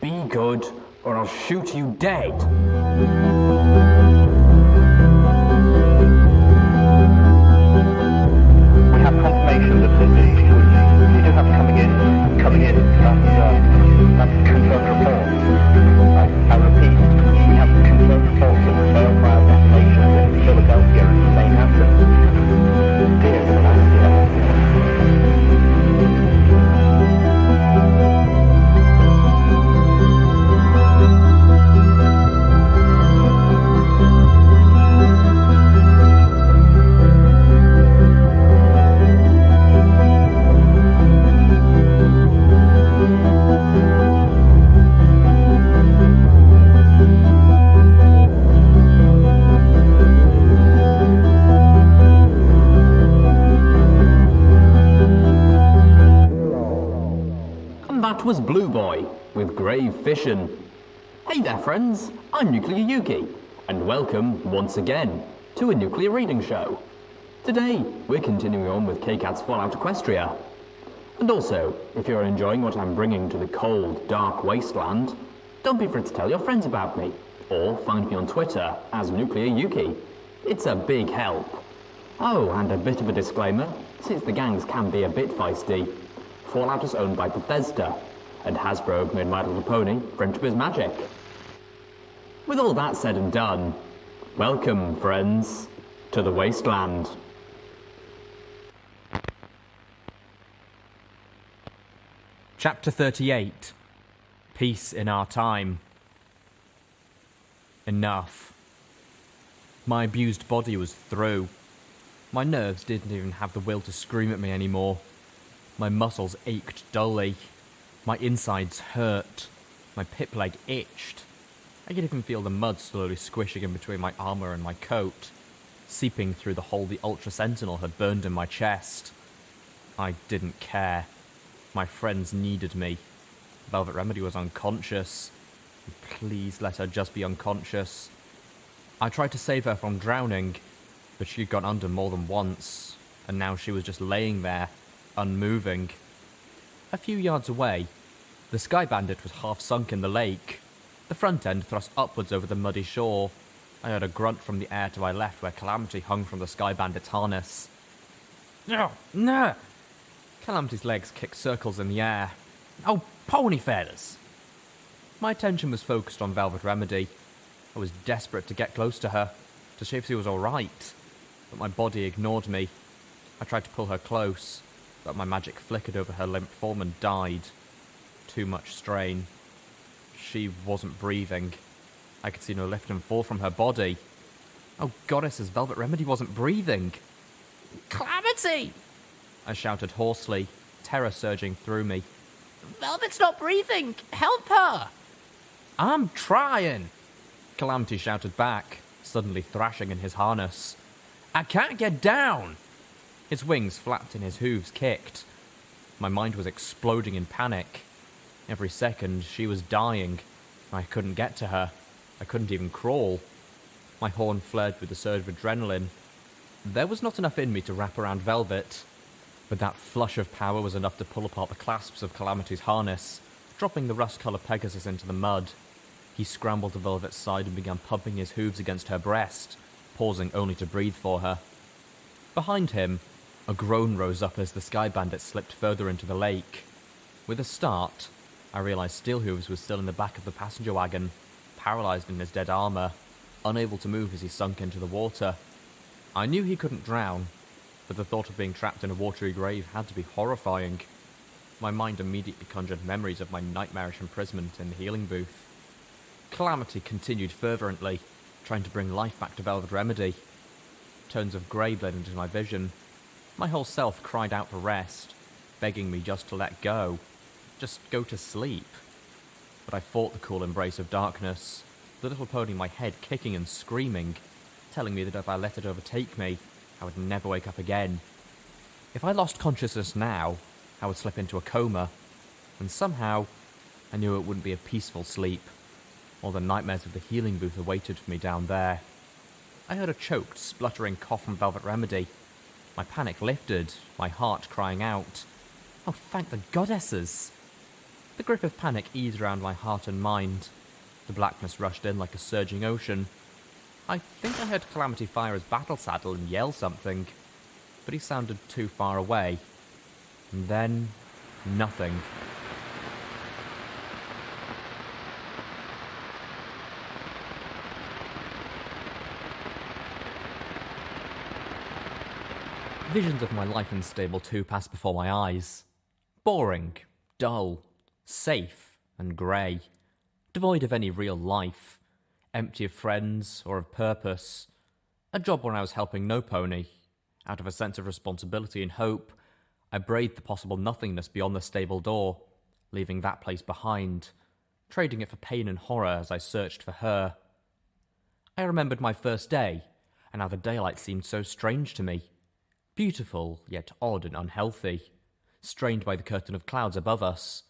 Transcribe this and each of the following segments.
Be good, or I'll shoot you dead. We have confirmation that you do have coming in. That's confirmed report. I repeat, we have confirmed reports of the failed fire detonations in Philadelphia and St. Hampton. Dear Philadelphia. That was Blue Boy with Grave Fission. Hey there friends, I'm Nuclear Yuki, and welcome once again to a nuclear reading show. Today we're continuing on with Kkat's Fallout Equestria. And also, if you're enjoying what I'm bringing to the cold, dark wasteland, don't be afraid to tell your friends about me, or find me on Twitter as Nuclear Yuki. It's a big help. Oh, and a bit of a disclaimer, since the gangs can be a bit feisty, Fallout is owned by Bethesda, and Hasbro made My Little Pony Friendship is Magic. With all that said and done, welcome, friends, to the Wasteland. Chapter 38. Peace in Our Time. Enough. My abused body was through. My nerves didn't even have the will to scream at me anymore. My muscles ached dully. My insides hurt. My pip leg itched. I could even feel the mud slowly squishing in between my armour and my coat, seeping through the hole the Ultra Sentinel had burned in my chest. I didn't care. My friends needed me. Velvet Remedy was unconscious. Please let her just be unconscious. I tried to save her from drowning, but she'd gone under more than once, and now she was just laying there, unmoving. A few yards away, the Sky Bandit was half sunk in the lake, the front end thrust upwards over the muddy shore. I heard a grunt from the air to my left where Calamity hung from the Sky Bandit's harness. No, no! Calamity's legs kicked circles in the air. Oh, pony feathers! My attention was focused on Velvet Remedy. I was desperate to get close to her, to see if she was alright, but my body ignored me. I tried to pull her close, but my magic flickered over her limp form and died. Too much strain. She wasn't breathing. I could see no lift and fall from her body. Oh goddesses, Velvet Remedy wasn't breathing. Calamity! I shouted hoarsely, terror surging through me. Velvet's not breathing! Help her! I'm trying! Calamity shouted back, suddenly thrashing in his harness. I can't get down! His wings flapped and his hooves kicked. My mind was exploding in panic. Every second, she was dying. I couldn't get to her. I couldn't even crawl. My horn flared with a surge of adrenaline. There was not enough in me to wrap around Velvet, but that flush of power was enough to pull apart the clasps of Calamity's harness, dropping the rust-coloured Pegasus into the mud. He scrambled to Velvet's side and began pumping his hooves against her breast, pausing only to breathe for her. Behind him, a groan rose up as the Sky Bandit slipped further into the lake. With a start, I realised Steelhooves was still in the back of the passenger wagon, paralysed in his dead armour, unable to move as he sunk into the water. I knew he couldn't drown, but the thought of being trapped in a watery grave had to be horrifying. My mind immediately conjured memories of my nightmarish imprisonment in the healing booth. Calamity continued fervently, trying to bring life back to Velvet Remedy. Tones of grey bled into my vision. My whole self cried out for rest, begging me just to let go. Just go to sleep. But I fought the cool embrace of darkness, the little pony in my head kicking and screaming, telling me that if I let it overtake me, I would never wake up again. If I lost consciousness now, I would slip into a coma, and somehow, I knew it wouldn't be a peaceful sleep. All the nightmares of the healing booth awaited for me down there. I heard a choked, spluttering cough from Velvet Remedy. My panic lifted, my heart crying out, "Oh, thank the goddesses!" The grip of panic eased around my heart and mind. The blackness rushed in like a surging ocean. I think I heard Calamity fire his battle saddle and yell something, but he sounded too far away. And then, nothing. Visions of my life in Stable 2 passed before my eyes. Boring, dull, safe, and grey. Devoid of any real life. Empty of friends or of purpose. A job where I was helping no pony. Out of a sense of responsibility and hope, I braved the possible nothingness beyond the stable door, leaving that place behind, trading it for pain and horror as I searched for her. I remembered my first day, and how the daylight seemed so strange to me. Beautiful, yet odd and unhealthy, strained by the curtain of clouds above us.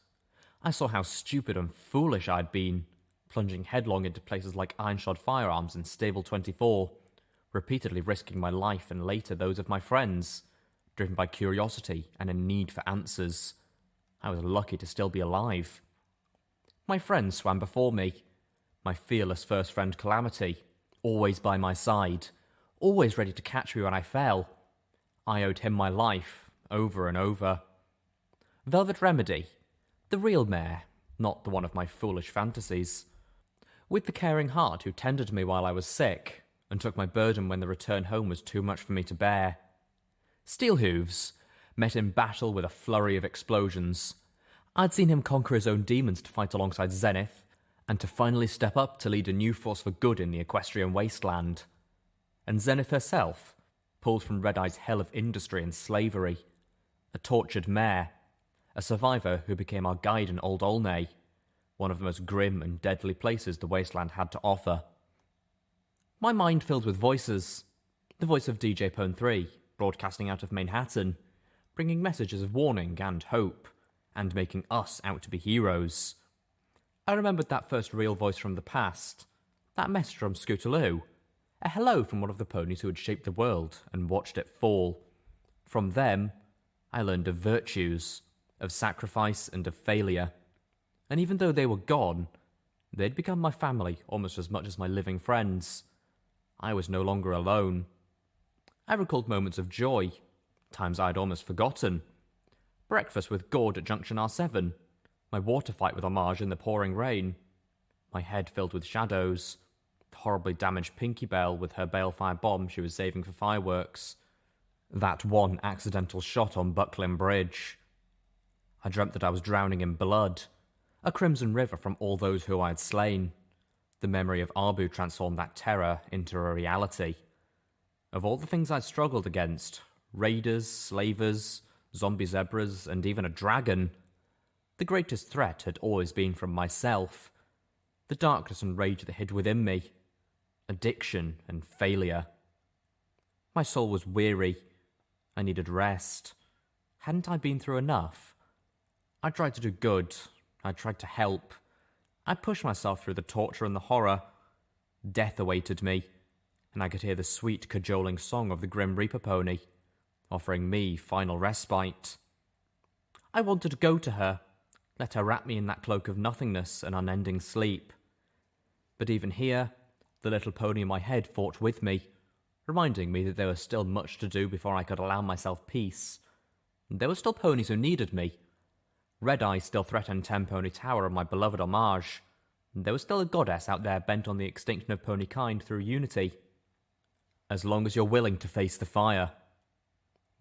I saw how stupid and foolish I'd been, plunging headlong into places like Ironshod Firearms and Stable 24, repeatedly risking my life and later those of my friends, driven by curiosity and a need for answers. I was lucky to still be alive. My friends swam before me, my fearless first friend Calamity, always by my side, always ready to catch me when I fell. I owed him my life, over and over. Velvet Remedy, the real mare, not the one of my foolish fantasies. With the caring heart who tended me while I was sick, and took my burden when the return home was too much for me to bear. Steelhooves, met in battle with a flurry of explosions. I'd seen him conquer his own demons to fight alongside Zenith, and to finally step up to lead a new force for good in the Equestrian wasteland. And Zenith herself, pulled from Red Eye's hell of industry and slavery. A tortured mare. A survivor who became our guide in Old Olney, one of the most grim and deadly places the wasteland had to offer. My mind filled with voices. The voice of DJ Pone 3, broadcasting out of Manhattan, bringing messages of warning and hope, and making us out to be heroes. I remembered that first real voice from the past, that message from Scootaloo, a hello from one of the ponies who had shaped the world and watched it fall. From them, I learned of virtues, of sacrifice and of failure. And even though they were gone, they'd become my family almost as much as my living friends. I was no longer alone. I recalled moments of joy, times I'd almost forgotten. Breakfast with Gord at Junction R7, my water fight with Homage in the pouring rain, my head filled with shadows, the horribly damaged Pinky Bell with her balefire bomb she was saving for fireworks, that one accidental shot on Buckland Bridge. I dreamt that I was drowning in blood, a crimson river from all those who I had slain. The memory of Arbu transformed that terror into a reality. Of all the things I'd struggled against, raiders, slavers, zombie zebras, and even a dragon, the greatest threat had always been from myself. The darkness and rage that hid within me. Addiction and failure. My soul was weary. I needed rest. Hadn't I been through enough? I tried to do good. I tried to help. I pushed myself through the torture and the horror. Death awaited me, and I could hear the sweet, cajoling song of the Grim Reaper pony, offering me final respite. I wanted to go to her, let her wrap me in that cloak of nothingness and unending sleep. But even here, the little pony in my head fought with me, reminding me that there was still much to do before I could allow myself peace. There were still ponies who needed me. Red Eye still threatened 10 Pony Tower and my beloved Homage. There was still a goddess out there bent on the extinction of pony kind through unity. As long as you're willing to face the fire.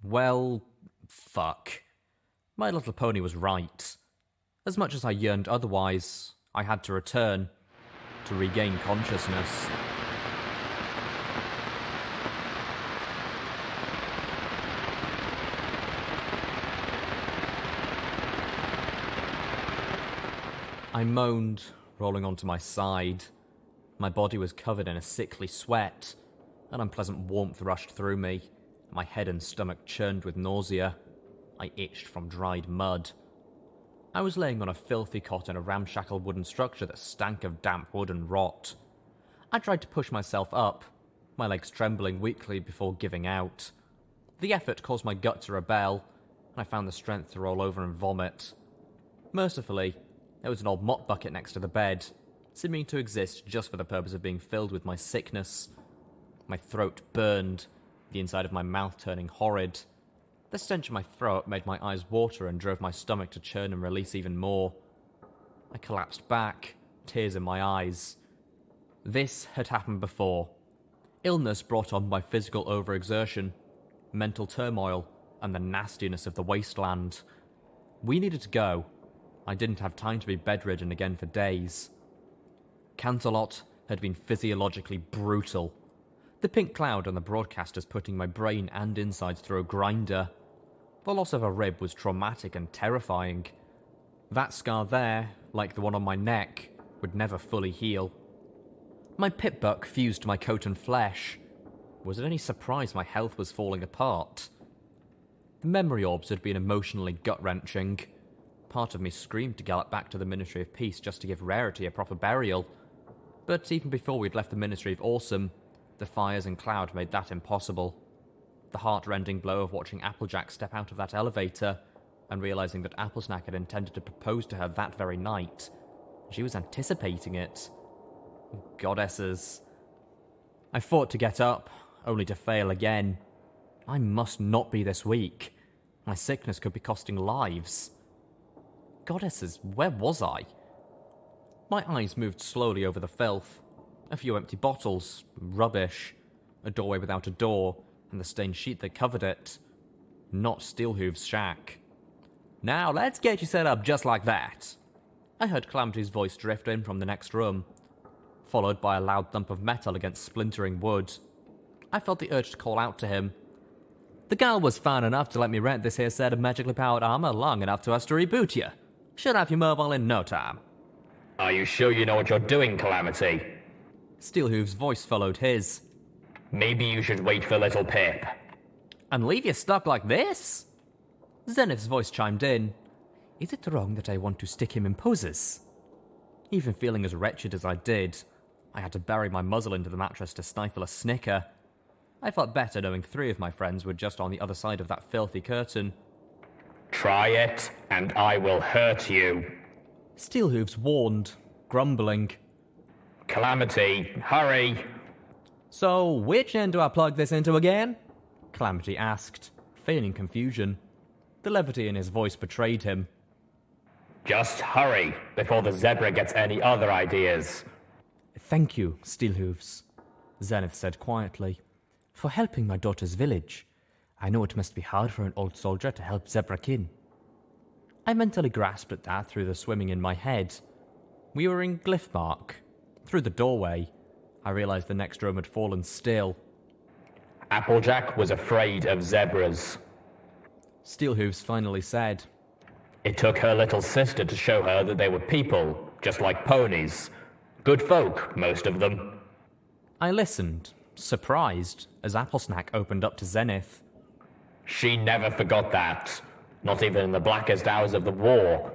Well, fuck. My little pony was right. As much as I yearned otherwise, I had to return, to regain consciousness. I moaned, rolling onto my side. My body was covered in a sickly sweat. An unpleasant warmth rushed through me. My head and stomach churned with nausea. I itched from dried mud. I was laying on a filthy cot in a ramshackle wooden structure that stank of damp wood and rot. I tried to push myself up, my legs trembling weakly before giving out. The effort caused my gut to rebel, and I found the strength to roll over and vomit. Mercifully, There was an old mop bucket next to the bed, seeming to exist just for the purpose of being filled with my sickness. My throat burned, the inside of my mouth turning horrid. The stench in my throat made my eyes water and drove my stomach to churn and release even more. I collapsed back, tears in my eyes. This had happened before. Illness brought on by physical overexertion, mental turmoil, and the nastiness of the wasteland. We needed to go. I didn't have time to be bedridden again for days. Canterlot had been physiologically brutal. The pink cloud on the broadcasters putting my brain and insides through a grinder. The loss of a rib was traumatic and terrifying. That scar there, like the one on my neck, would never fully heal. My pip buck fused to my coat and flesh. Was it any surprise my health was falling apart? The memory orbs had been emotionally gut-wrenching. Part of me screamed to gallop back to the Ministry of Peace just to give Rarity a proper burial. But even before we'd left the Ministry of Awesome, the fires and cloud made that impossible. The heart-rending blow of watching Applejack step out of that elevator and realising that Applesnack had intended to propose to her that very night. She was anticipating it. Goddesses. I fought to get up, only to fail again. I must not be this weak. My sickness could be costing lives. Goddesses, where was I? My eyes moved slowly over the filth. A few empty bottles, rubbish, a doorway without a door, and the stained sheet that covered it. Not Steelhooves' shack. Now let's get you set up just like that. I heard Calamity's voice drift in from the next room, followed by a loud thump of metal against splintering wood. I felt the urge to call out to him. The gal was fine enough to let me rent this here set of magically powered armor long enough to us to reboot you. Should have you mobile in no time. Are you sure you know what you're doing, Calamity? Steelhooves' voice followed his. Maybe you should wait for Littlepip. And leave you stuck like this? Zenith's voice chimed in. Is it wrong that I want to stick him in poses? Even feeling as wretched as I did, I had to bury my muzzle into the mattress to stifle a snicker. I felt better knowing 3 of my friends were just on the other side of that filthy curtain. Try it, and I will hurt you. Steelhooves warned, grumbling. Calamity, hurry! So, which end do I plug this into again? Calamity asked, feigning confusion. The levity in his voice betrayed him. Just hurry, before the zebra gets any other ideas. Thank you, Steelhooves, Zenith said quietly, for helping my daughter's village. I know it must be hard for an old soldier to help zebra kin. I mentally grasped at that through the swimming in my head. We were in Glyphmark. Through the doorway, I realised the next room had fallen still. Applejack was afraid of zebras. Steelhooves finally said. It took her little sister to show her that they were people, just like ponies. Good folk, most of them. I listened, surprised, as Applesnack opened up to Zenith. She never forgot that. Not even in the blackest hours of the war.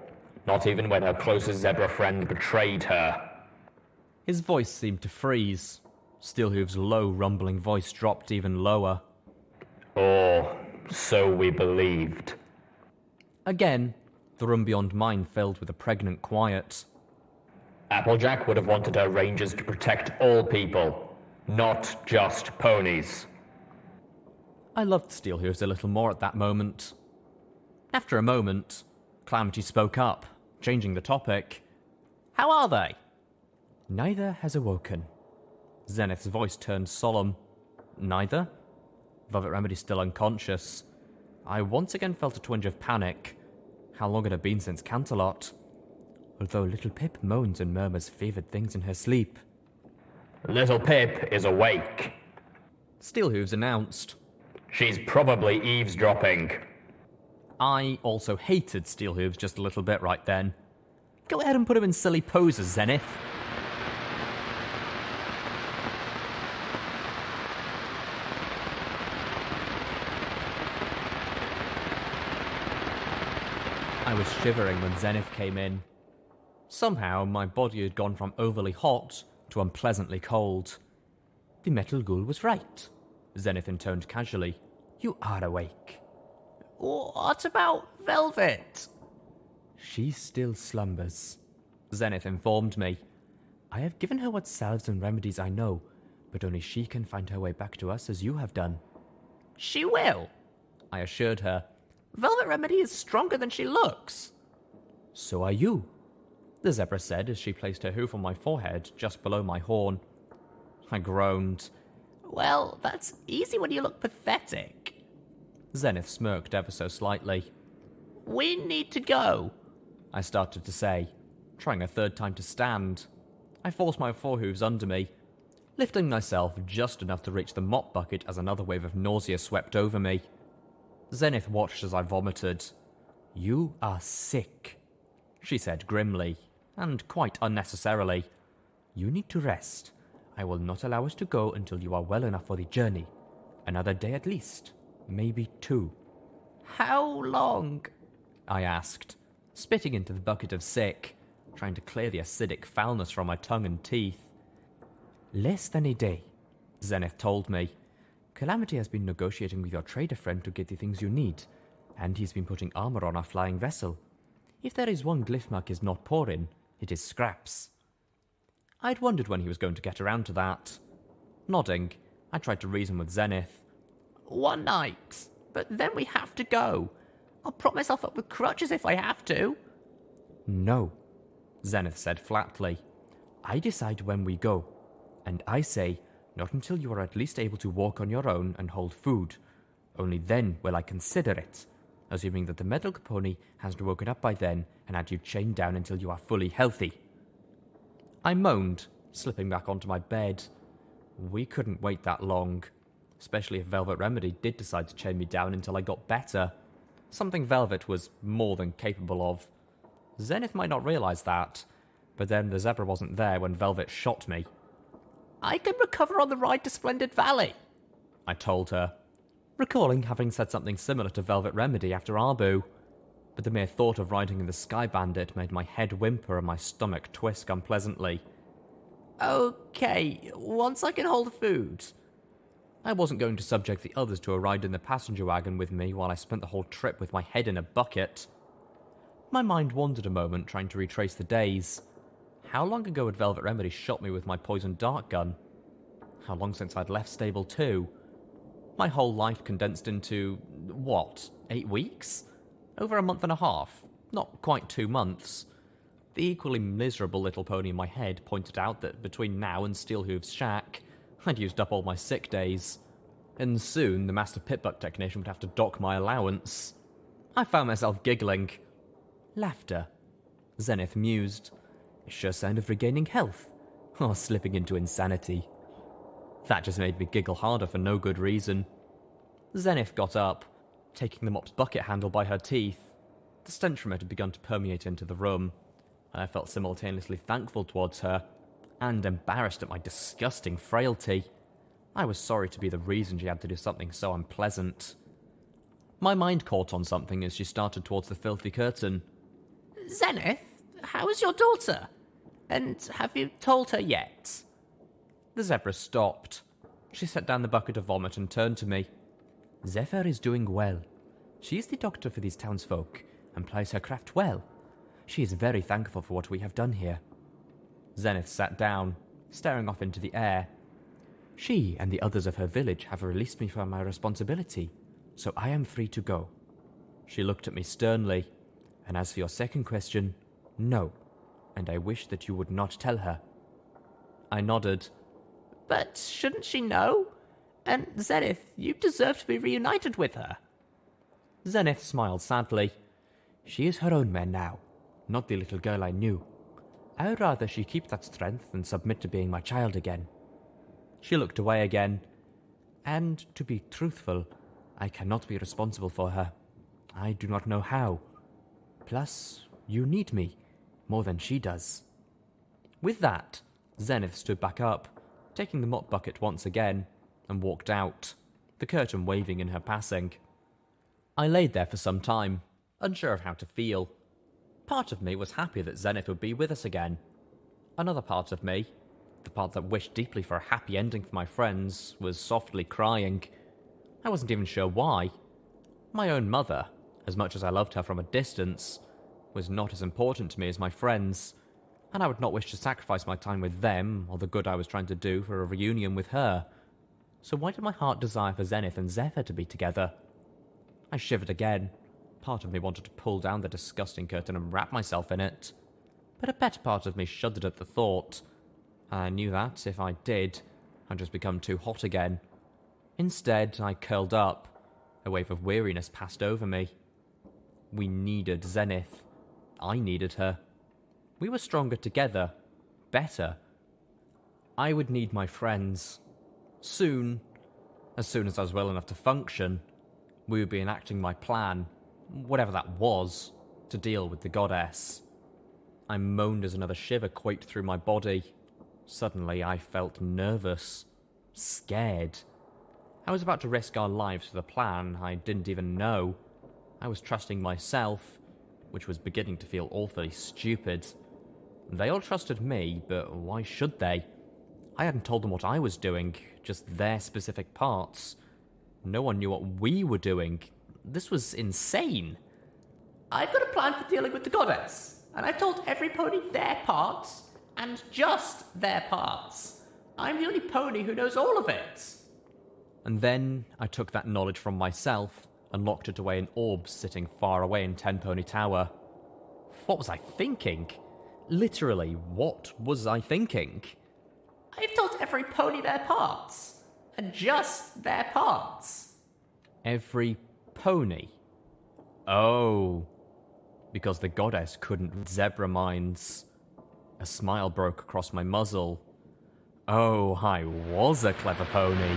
Not even when her closest zebra friend betrayed her. His voice seemed to freeze. Steelhooves' low, rumbling voice dropped even lower. Or so we believed. Again, the room beyond mine filled with a pregnant quiet. Applejack would have wanted her rangers to protect all people, not just ponies. I loved Steelhooves a little more at that moment. After a moment, Calamity spoke up, changing the topic. How are they? Neither has awoken. Zenith's voice turned solemn. Neither? Velvet Remedy still unconscious. I once again felt a twinge of panic. How long it had been since Canterlot? Although Littlepip moans and murmurs favoured things in her sleep. Littlepip is awake. Steelhooves announced. She's probably eavesdropping. I also hated Steelhooves just a little bit right then. Go ahead and put him in silly poses, Zenith. I was shivering when Zenith came in. Somehow, my body had gone from overly hot to unpleasantly cold. The metal ghoul was right, Zenith intoned casually. You are awake. What about Velvet? She still slumbers, Zenith informed me. I have given her what salves and remedies I know, but only she can find her way back to us as you have done. She will, I assured her. Velvet Remedy is stronger than she looks. So are you, the zebra said as she placed her hoof on my forehead just below my horn. I groaned. Well, that's easy when you look pathetic. Zenith smirked ever so slightly. We need to go, I started to say, trying a third time to stand. I forced my forehooves under me, lifting myself just enough to reach the mop bucket as another wave of nausea swept over me. Zenith watched as I vomited. You are sick, she said grimly, and quite unnecessarily. You need to rest. I will not allow us to go until you are well enough for the journey. Another day at least, maybe 2. How long? I asked, spitting into the bucket of sick, trying to clear the acidic foulness from my tongue and teeth. Less than a day, Zenith told me. Calamity has been negotiating with your trader friend to get the things you need, and he's been putting armor on our flying vessel. If there is one glyph mark is not pouring, it is scraps. I'd wondered when he was going to get around to that. Nodding, I tried to reason with Zenith. 1 night, but then we have to go. I'll prop myself up with crutches if I have to. No, Zenith said flatly. I decide when we go, and I say not until you are at least able to walk on your own and hold food. Only then will I consider it, assuming that the medical pony hasn't woken up by then and had you chained down until you are fully healthy. I moaned, slipping back onto my bed. We couldn't wait that long, especially if Velvet Remedy did decide to chain me down until I got better, something Velvet was more than capable of. Zenith might not realize that, but then the zebra wasn't there when Velvet shot me. I can recover on the ride to Splendid Valley, I told her, recalling having said something similar to Velvet Remedy after Arbu, but the mere thought of riding in the Sky Bandit made my head whimper and my stomach twist unpleasantly. Okay, once I can hold food. I wasn't going to subject the others to a ride in the passenger wagon with me while I spent the whole trip with my head in a bucket. My mind wandered a moment, trying to retrace the days. How long ago had Velvet Remedy shot me with my poison dart gun? How long since I'd left Stable 2? My whole life condensed into, 8 weeks? Over a month and a half. Not quite 2 months. The equally miserable little pony in my head pointed out that between now and Steelhooves' shack, I'd used up all my sick days. And soon the Master Pitbuck technician would have to dock my allowance. I found myself giggling. Laughter. Zenith mused. A sure sign of regaining health, or slipping into insanity. That just made me giggle harder for no good reason. Zenith got up, taking the mop's bucket handle by her teeth. The stench from it had begun to permeate into the room, and I felt simultaneously thankful towards her, and embarrassed at my disgusting frailty. I was sorry to be the reason she had to do something so unpleasant. My mind caught on something as she started towards the filthy curtain. Zenith, how is your daughter? And have you told her yet? The zebra stopped. She set down the bucket of vomit and turned to me. Zephyr is doing well. She is the doctor for these townsfolk, and plies her craft well. She is very thankful for what we have done here. Zenith sat down, staring off into the air. She and the others of her village have released me from my responsibility, so I am free to go. She looked at me sternly, and as for your second question, no, and I wish that you would not tell her. I nodded. But shouldn't she know? And Zenith, you deserve to be reunited with her. Zenith smiled sadly. She is her own man now, not the little girl I knew. I would rather she keep that strength than submit to being my child again. She looked away again. And to be truthful, I cannot be responsible for her. I do not know how. Plus, you need me, more than she does. With that, Zenith stood back up, taking the mop bucket once again, and walked out, the curtain waving in her passing. I laid there for some time, unsure of how to feel. Part of me was happy that Zenith would be with us again. Another part of me, the part that wished deeply for a happy ending for my friends, was softly crying. I wasn't even sure why. My own mother, as much as I loved her from a distance, was not as important to me as my friends. and I would not wish to sacrifice my time with them or the good I was trying to do for a reunion with her. So why did my heart desire for Zenith and Zephyr to be together? I shivered again. Part of me wanted to pull down the disgusting curtain and wrap myself in it, but a better part of me shuddered at the thought. I knew that, if I did, I'd just become too hot again. Instead, I curled up. A wave of weariness passed over me. We needed Zenith. I needed her. We were stronger together. Better. I would need my friends. Soon, as soon as I was well enough to function, we would be enacting my plan, whatever that was, to deal with the goddess. I moaned as another shiver quaked through my body. Suddenly, I felt nervous. Scared. I was about to risk our lives for the plan I didn't even know. I was trusting myself, which was beginning to feel awfully stupid. They all trusted me, but why should they? I hadn't told them what I was doing, just their specific parts. No one knew what we were doing. This was insane. I've got a plan for dealing with the goddess, and I've told every pony their parts, and just their parts. I'm the only pony who knows all of it. And then I took that knowledge from myself and locked it away in orbs sitting far away in Ten Pony Tower. What was I thinking? Literally, what was I thinking? I've told every pony their parts, and just their parts. Every pony? Oh, because the goddess couldn't read zebra minds. A smile broke across my muzzle. Oh, I was a clever pony.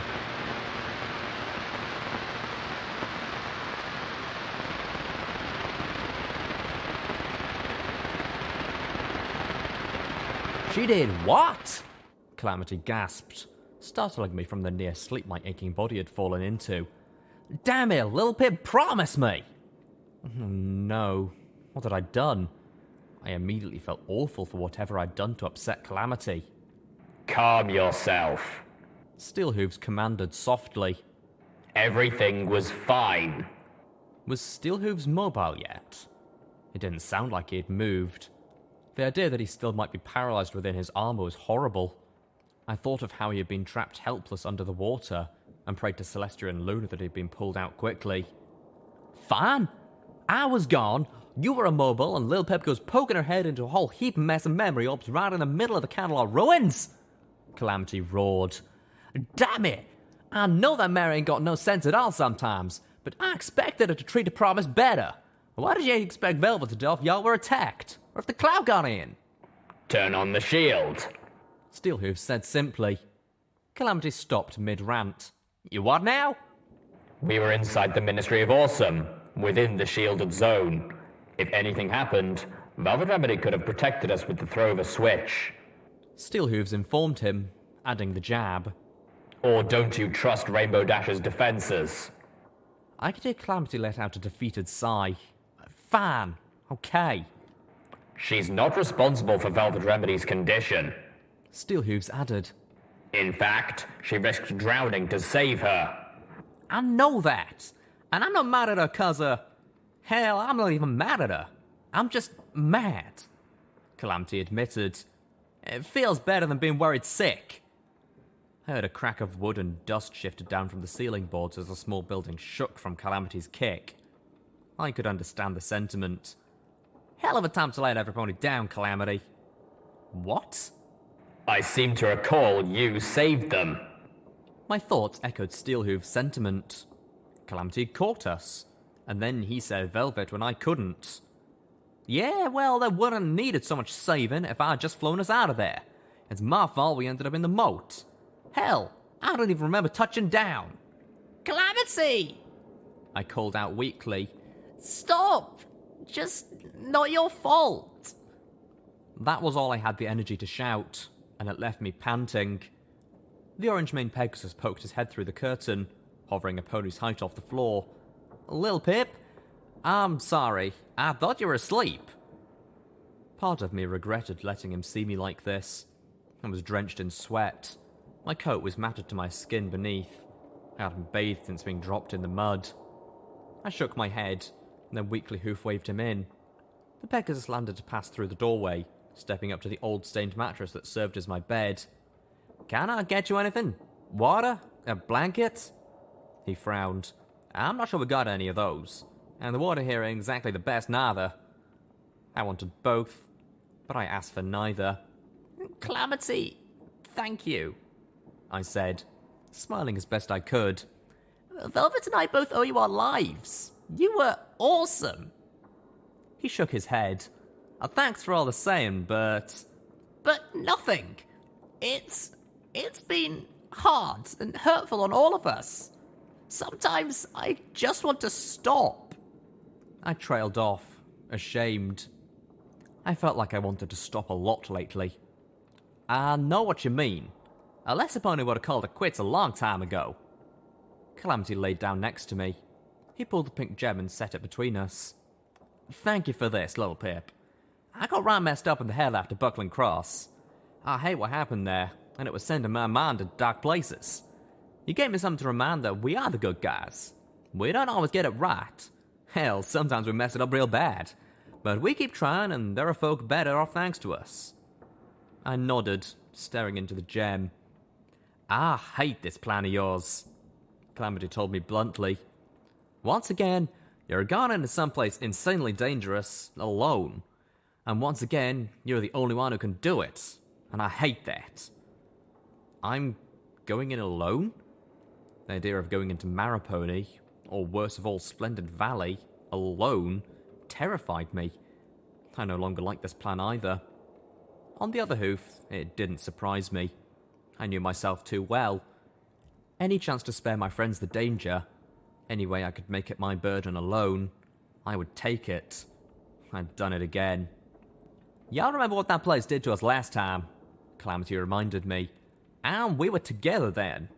She did what? Calamity gasped, startling me from the near sleep my aching body had fallen into. Damn it, Littlepip, promise me! No. What had I done? I immediately felt awful for whatever I'd done to upset Calamity. Calm yourself. Steelhooves commanded softly. Everything was fine. Was Steelhooves mobile yet? It didn't sound like he had moved. The idea that he still might be paralyzed within his armor was horrible. I thought of how he had been trapped helpless under the water, and prayed to Celestia and Luna that he had been pulled out quickly. Fine. I was gone, you were immobile, and Littlepip goes poking her head into a whole heap of mess of memory orbs right in the middle of the Canterlot ruins! Calamity roared. Damn it! I know that Mary ain't got no sense at all sometimes, but I expected her to treat the promise better. Why did you expect Velvet to do if y'all were attacked? Or if the cloud got in? Turn on the shield. Steelhooves said simply. Calamity stopped mid-rant. You what now? We were inside the Ministry of Awesome, within the shielded zone. If anything happened, Velvet Remedy could have protected us with the throw of a switch. Steelhooves informed him, adding the jab. Or don't you trust Rainbow Dash's defenses? I could hear Calamity let out a defeated sigh. Fine. Okay. She's not responsible for Velvet Remedy's condition. Steelhooves added. In fact, she risked drowning to save her. I know that. And I'm not mad at her cause hell, I'm not even mad at her. I'm just mad. Calamity admitted. It feels better than being worried sick. I heard a crack of wood and dust shifted down from the ceiling boards as the small building shook from Calamity's kick. I could understand the sentiment. Hell of a time to let everybody down, Calamity. What? I seem to recall you saved them. My thoughts echoed Steelhooves' sentiment. Calamity had caught us, and then he said Velvet when I couldn't. Yeah, well, they wouldn't have needed so much saving if I had just flown us out of there. It's my fault we ended up in the moat. Hell, I don't even remember touching down. Calamity! I called out weakly. Stop! Just not your fault. That was all I had the energy to shout, and it left me panting. The orange-maned Pegasus poked his head through the curtain, hovering a pony's height off the floor. Littlepip, I'm sorry. I thought you were asleep. Part of me regretted letting him see me like this. I was drenched in sweat. My coat was matted to my skin beneath. I hadn't bathed since being dropped in the mud. I shook my head, and then weakly hoof-waved him in. The Pegasus landed to pass through the doorway, stepping up to the old stained mattress that served as my bed. Can I get you anything? Water? A blanket? He frowned. I'm not sure we got any of those, and the water here ain't exactly the best neither. I wanted both, but I asked for neither. Calamity, thank you, I said, smiling as best I could. Velvet and I both owe you our lives. You were awesome. He shook his head. Thanks for all the same, but... But nothing. It's been hard and hurtful on all of us. Sometimes I just want to stop. I trailed off, ashamed. I felt like I wanted to stop a lot lately. I know what you mean. A lesser pony would have called it quits a long time ago. Calamity laid down next to me. He pulled the pink gem and set it between us. Thank you for this, Littlepip. I got right messed up in the head after Buckling Cross. I hate what happened there, and it was sending my mind to dark places. You gave me something to remind that we are the good guys. We don't always get it right. Hell, sometimes we mess it up real bad. But we keep trying, and there are folk better off thanks to us. I nodded, staring into the gem. I hate this plan of yours, Calamity told me bluntly. Once again, you're going into someplace insanely dangerous, alone. And once again, you're the only one who can do it. And I hate that. I'm going in alone? The idea of going into Maripony, or worst of all, Splendid Valley, alone, terrified me. I no longer liked this plan either. On the other hoof, it didn't surprise me. I knew myself too well. Any chance to spare my friends the danger, any way I could make it my burden alone, I would take it. I'd done it again. Y'all remember what that place did to us last time? Calamity reminded me. And we were together then.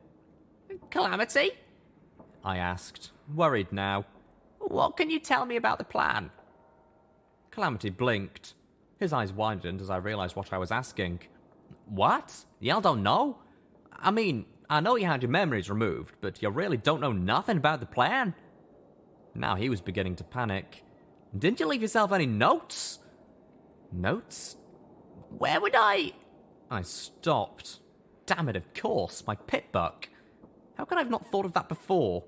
Calamity? I asked, worried now. What can you tell me about the plan? Calamity blinked. His eyes widened as I realized what I was asking. What? Y'all don't know? I mean, I know you had your memories removed, but you really don't know nothing about the plan? Now he was beginning to panic. Didn't you leave yourself any notes? Notes? Where would I stopped. Damn it, of course, my pitbuck. How could I have not thought of that before?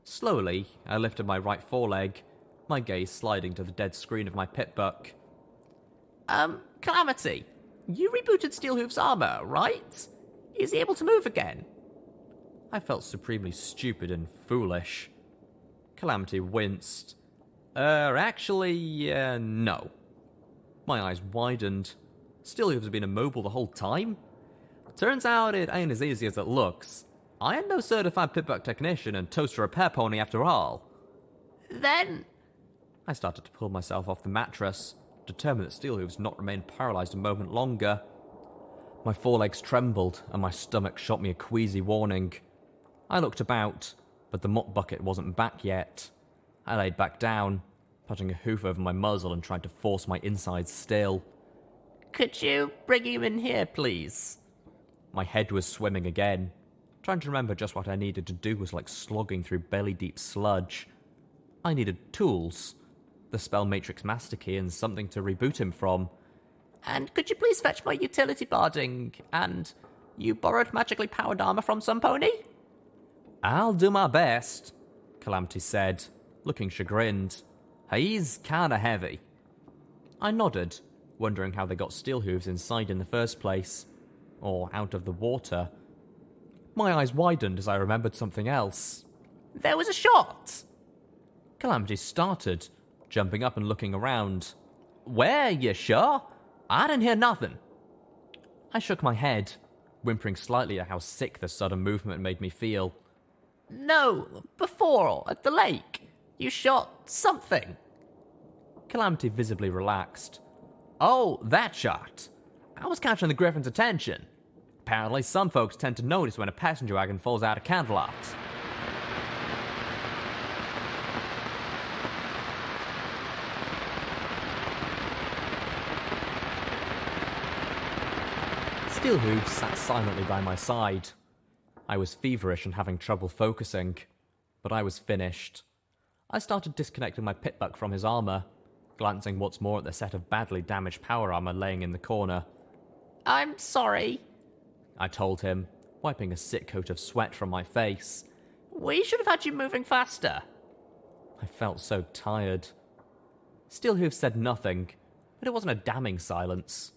Slowly, I lifted my right foreleg, my gaze sliding to the dead screen of my pitbuck. Calamity, you rebooted Steelhoof's armor, right? Is he able to move again? I felt supremely stupid and foolish. Calamity winced. Actually, no. My eyes widened. Steelhoof's been immobile the whole time? Turns out it ain't as easy as it looks. I am no certified pitbuck technician and toaster repair pony after all. Then... I started to pull myself off the mattress, determined that Steelhoof's not remain paralysed a moment longer. My forelegs trembled and my stomach shot me a queasy warning. I looked about, but the mop bucket wasn't back yet. I laid back down, putting a hoof over my muzzle and tried to force my insides still. Could you bring him in here, please? My head was swimming again. Trying to remember just what I needed to do was like slogging through belly-deep sludge. I needed tools. The spell Matrix Master Key and something to reboot him from. And could you please fetch my utility barding? And you borrowed magically powered armor from some pony? I'll do my best, Calamity said, looking chagrined. He's kinda heavy. I nodded, wondering how they got Steelhooves inside in the first place. Or out of the water. My eyes widened as I remembered something else. There was a shot! Calamity started, jumping up and looking around. Where, you sure? I didn't hear nothing. I shook my head, whimpering slightly at how sick the sudden movement made me feel. No, before, at the lake. You shot something. Calamity visibly relaxed. Oh, that shot. I was catching the griffin's attention. Apparently, some folks tend to notice when a passenger wagon falls out of Canterlot. Steelhooves sat silently by my side. I was feverish and having trouble focusing, but I was finished. I started disconnecting my pitbuck from his armour. glancing once more at the set of badly damaged power armor laying in the corner. I'm sorry. I told him, wiping a sick coat of sweat from my face. We should have had you moving faster. I felt so tired. Steelhooves said nothing, but it wasn't a damning silence.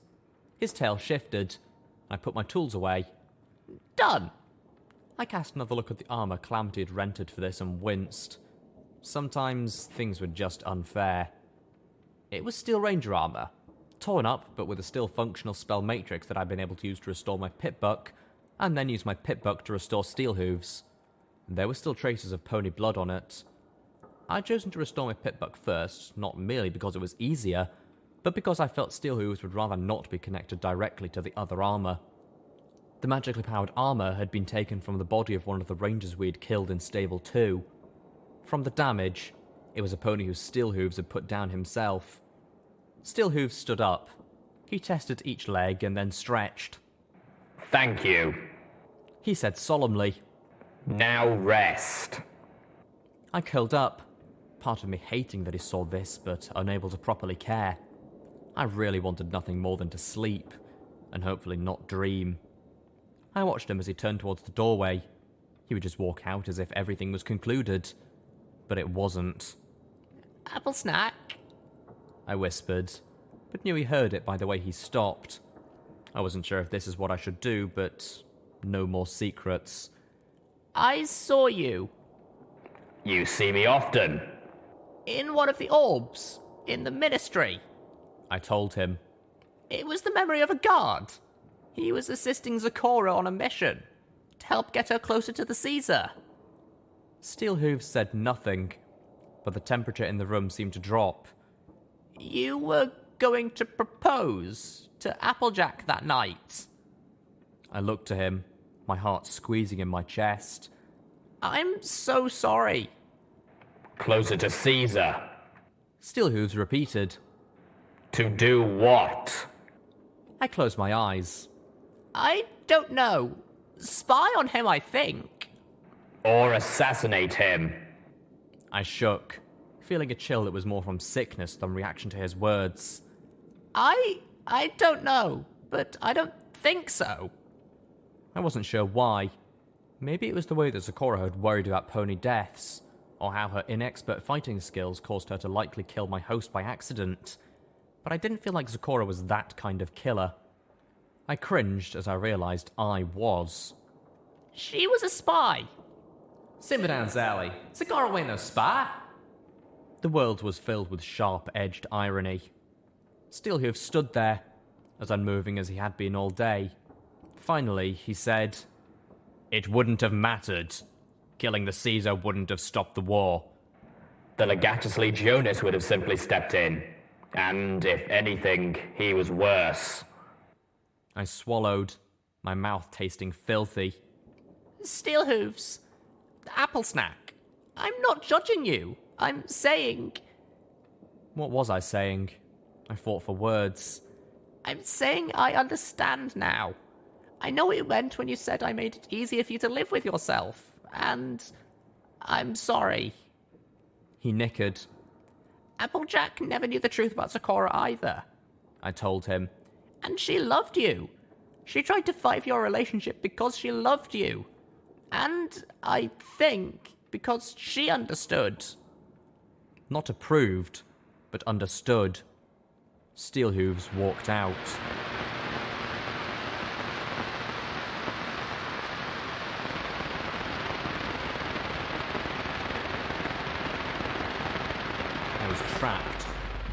His tail shifted. I put my tools away. Done. I cast another look at the armor Calamity had rented for this and winced. Sometimes things were just unfair. It was Steel Ranger armor, torn up but with a still functional spell matrix that I'd been able to use to restore my Pip-Buck, and then use my Pip-Buck to restore Steelhooves. There were still traces of pony blood on it. I'd chosen to restore my Pip-Buck first, not merely because it was easier, but because I felt Steelhooves would rather not be connected directly to the other armor. The magically powered armor had been taken from the body of one of the rangers we had killed in Stable 2. From the damage, it was a pony whose Steelhooves had put down himself. Steelhooves stood up. He tested each leg and then stretched. Thank you. He said solemnly. Now rest. I curled up, part of me hating that he saw this but unable to properly care. I really wanted nothing more than to sleep, and hopefully not dream. I watched him as he turned towards the doorway. He would just walk out as if everything was concluded. But it wasn't. Apple snack? I whispered, but knew he heard it by the way he stopped. I wasn't sure if this is what I should do, but no more secrets. I saw you. You see me often. In one of the orbs. In the Ministry. I told him. It was the memory of a guard. He was assisting Zakora on a mission to help get her closer to the Caesar. Steelhooves said nothing, but the temperature in the room seemed to drop. You were going to propose to Applejack that night. I looked to him, my heart squeezing in my chest. I'm so sorry. Closer to Caesar. Steelhooves repeated. To do what? I closed my eyes. I don't know. Spy on him, I think. Or assassinate him. I shook, feeling a chill that was more from sickness than reaction to his words. I don't know, but I don't think so. I wasn't sure why. Maybe it was the way that Zakora had worried about pony deaths, or how her inexpert fighting skills caused her to likely kill my host by accident. But I didn't feel like Zakora was that kind of killer. I cringed as I realized I was. She was a spy. Simmer down, Sally. Zakora ain't no spy. The world was filled with sharp-edged irony. Steelhooves stood there, as unmoving as he had been all day. Finally, he said, It wouldn't have mattered. Killing the Caesar wouldn't have stopped the war. The Legatus Legionis would have simply stepped in. And, if anything, he was worse. I swallowed, my mouth tasting filthy. Steelhooves. Apple snack. I'm not judging you. I'm saying... What was I saying? I fought for words. I'm saying I understand now. I know what you meant when you said I made it easier for you to live with yourself. And... I'm sorry. He nickered. Applejack never knew the truth about Zakora either. I told him. And she loved you. She tried to fight for your relationship because she loved you. And, I think, because she understood. Not approved, but understood. Steelhooves walked out. I was trapped,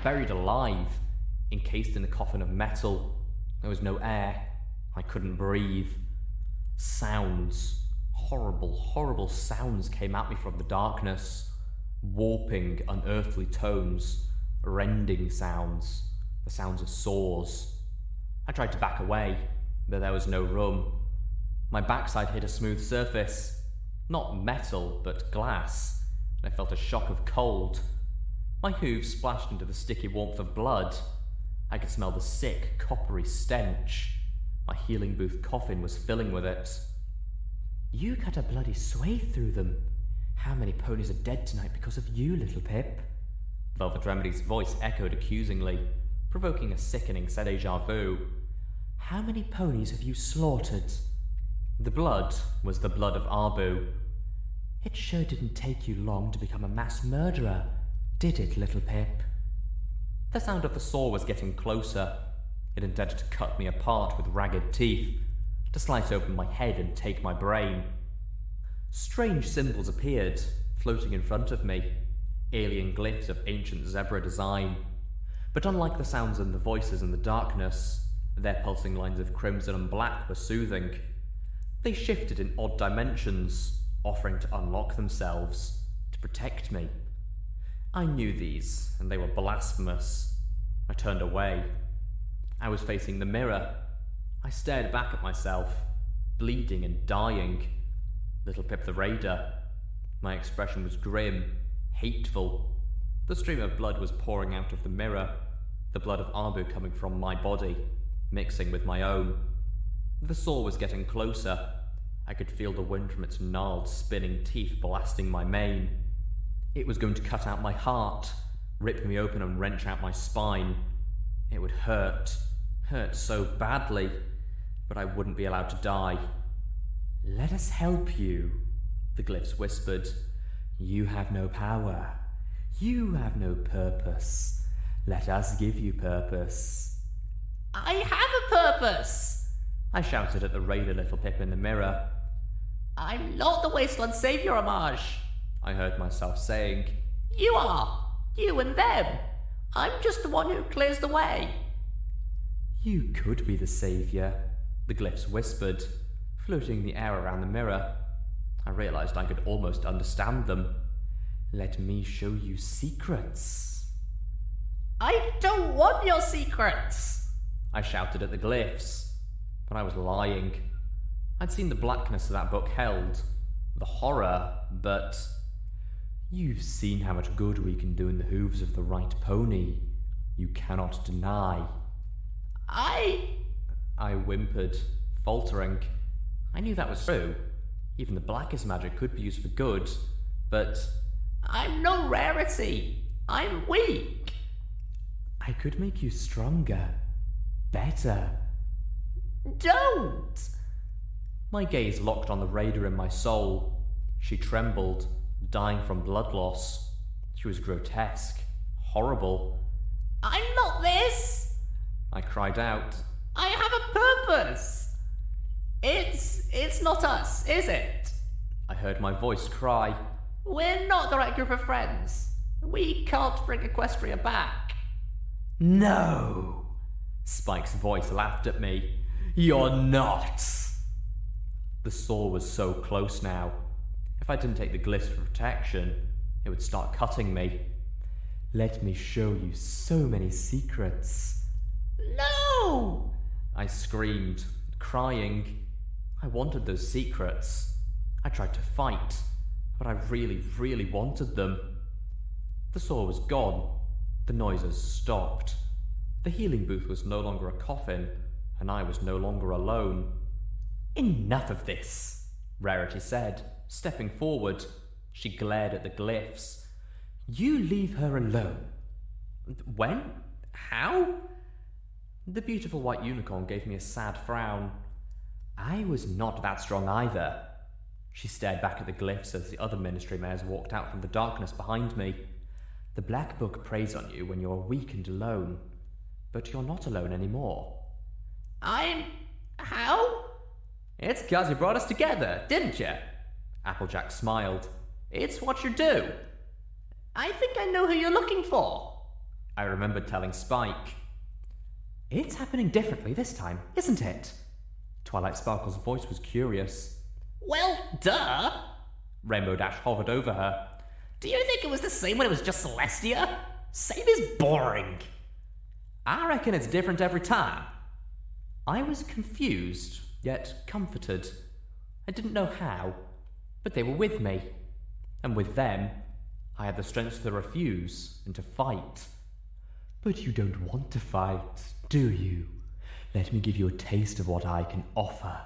buried alive, encased in a coffin of metal. There was no air. I couldn't breathe. Sounds, horrible, horrible sounds came at me from the darkness. Warping, unearthly tones, rending sounds, the sounds of saws. I tried to back away, but there was no room. My backside hit a smooth surface. Not metal, but glass, and I felt a shock of cold. My hooves splashed into the sticky warmth of blood. I could smell the sick, coppery stench. My healing booth coffin was filling with it. You cut a bloody swathe through them. How many ponies are dead tonight because of you, Littlepip? Velvet Remedy's voice echoed accusingly, provoking a sickening deja vu. How many ponies have you slaughtered? The blood was the blood of Arbu. It sure didn't take you long to become a mass murderer, did it, Littlepip? The sound of the saw was getting closer. It intended to cut me apart with ragged teeth, to slice open my head and take my brain. Strange symbols appeared, floating in front of me, alien glyphs of ancient zebra design. But unlike the sounds and the voices in the darkness, their pulsing lines of crimson and black were soothing. They shifted in odd dimensions, offering to unlock themselves, to protect me. I knew these, and they were blasphemous. I turned away. I was facing the mirror. I stared back at myself, bleeding and dying. Littlepip the Raider. My expression was grim, hateful. The stream of blood was pouring out of the mirror, the blood of Arbu coming from my body, mixing with my own. The saw was getting closer. I could feel the wind from its gnarled, spinning teeth blasting my mane. It was going to cut out my heart, rip me open and wrench out my spine. It would hurt so badly, but I wouldn't be allowed to die. Let us help you, the glyphs whispered. You have no power. You have no purpose. Let us give you purpose. I have a purpose! I shouted at the Raider Littlepip in the mirror. I'm not the Wasteland Saviour, Homage. I heard myself saying. You are. You and them. I'm just the one who clears the way. You could be the saviour, the glyphs whispered, floating in the air around the mirror. I realised I could almost understand them. Let me show you secrets. I don't want your secrets! I shouted at the glyphs, but I was lying. I'd seen the blackness that book held, the horror, but... You've seen how much good we can do in the hooves of the right pony. You cannot deny. I whimpered, faltering. I knew that was true. Even the blackest magic could be used for good, but... I'm no rarity. I'm weak. I could make you stronger. Better. Don't! My gaze locked on the Raider in my soul. She trembled, dying from blood loss. She was grotesque, horrible. I'm not this! I cried out. I have a purpose! It's not us, is it? I heard my voice cry. We're not the right group of friends. We can't bring Equestria back. No! Spike's voice laughed at me. You're not! The saw was so close now. If I didn't take the glyphs for protection, it would start cutting me. Let me show you so many secrets. No! I screamed, crying. I wanted those secrets. I tried to fight, but I really wanted them. The saw was gone. The noises stopped. The healing booth was no longer a coffin, and I was no longer alone. Enough of this, Rarity said, stepping forward. She glared at the glyphs. You leave her alone. When? How? The beautiful white unicorn gave me a sad frown. I was not that strong either. She stared back at the glyphs as the other ministry mayors walked out from the darkness behind me. The Black Book preys on you when you're weak and alone, but you're not alone anymore. How? It's 'cause you brought us together, didn't you? Applejack smiled. It's what you do. I think I know who you're looking for. I remembered telling Spike. It's happening differently this time, isn't it? Twilight Sparkle's voice was curious. Well, duh. Rainbow Dash hovered over her. Do you think it was the same when it was just Celestia? Same is boring. I reckon it's different every time. I was confused, yet comforted. I didn't know how, but they were with me. And with them, I had the strength to refuse and to fight. But you don't want to fight, do you? Let me give you a taste of what I can offer.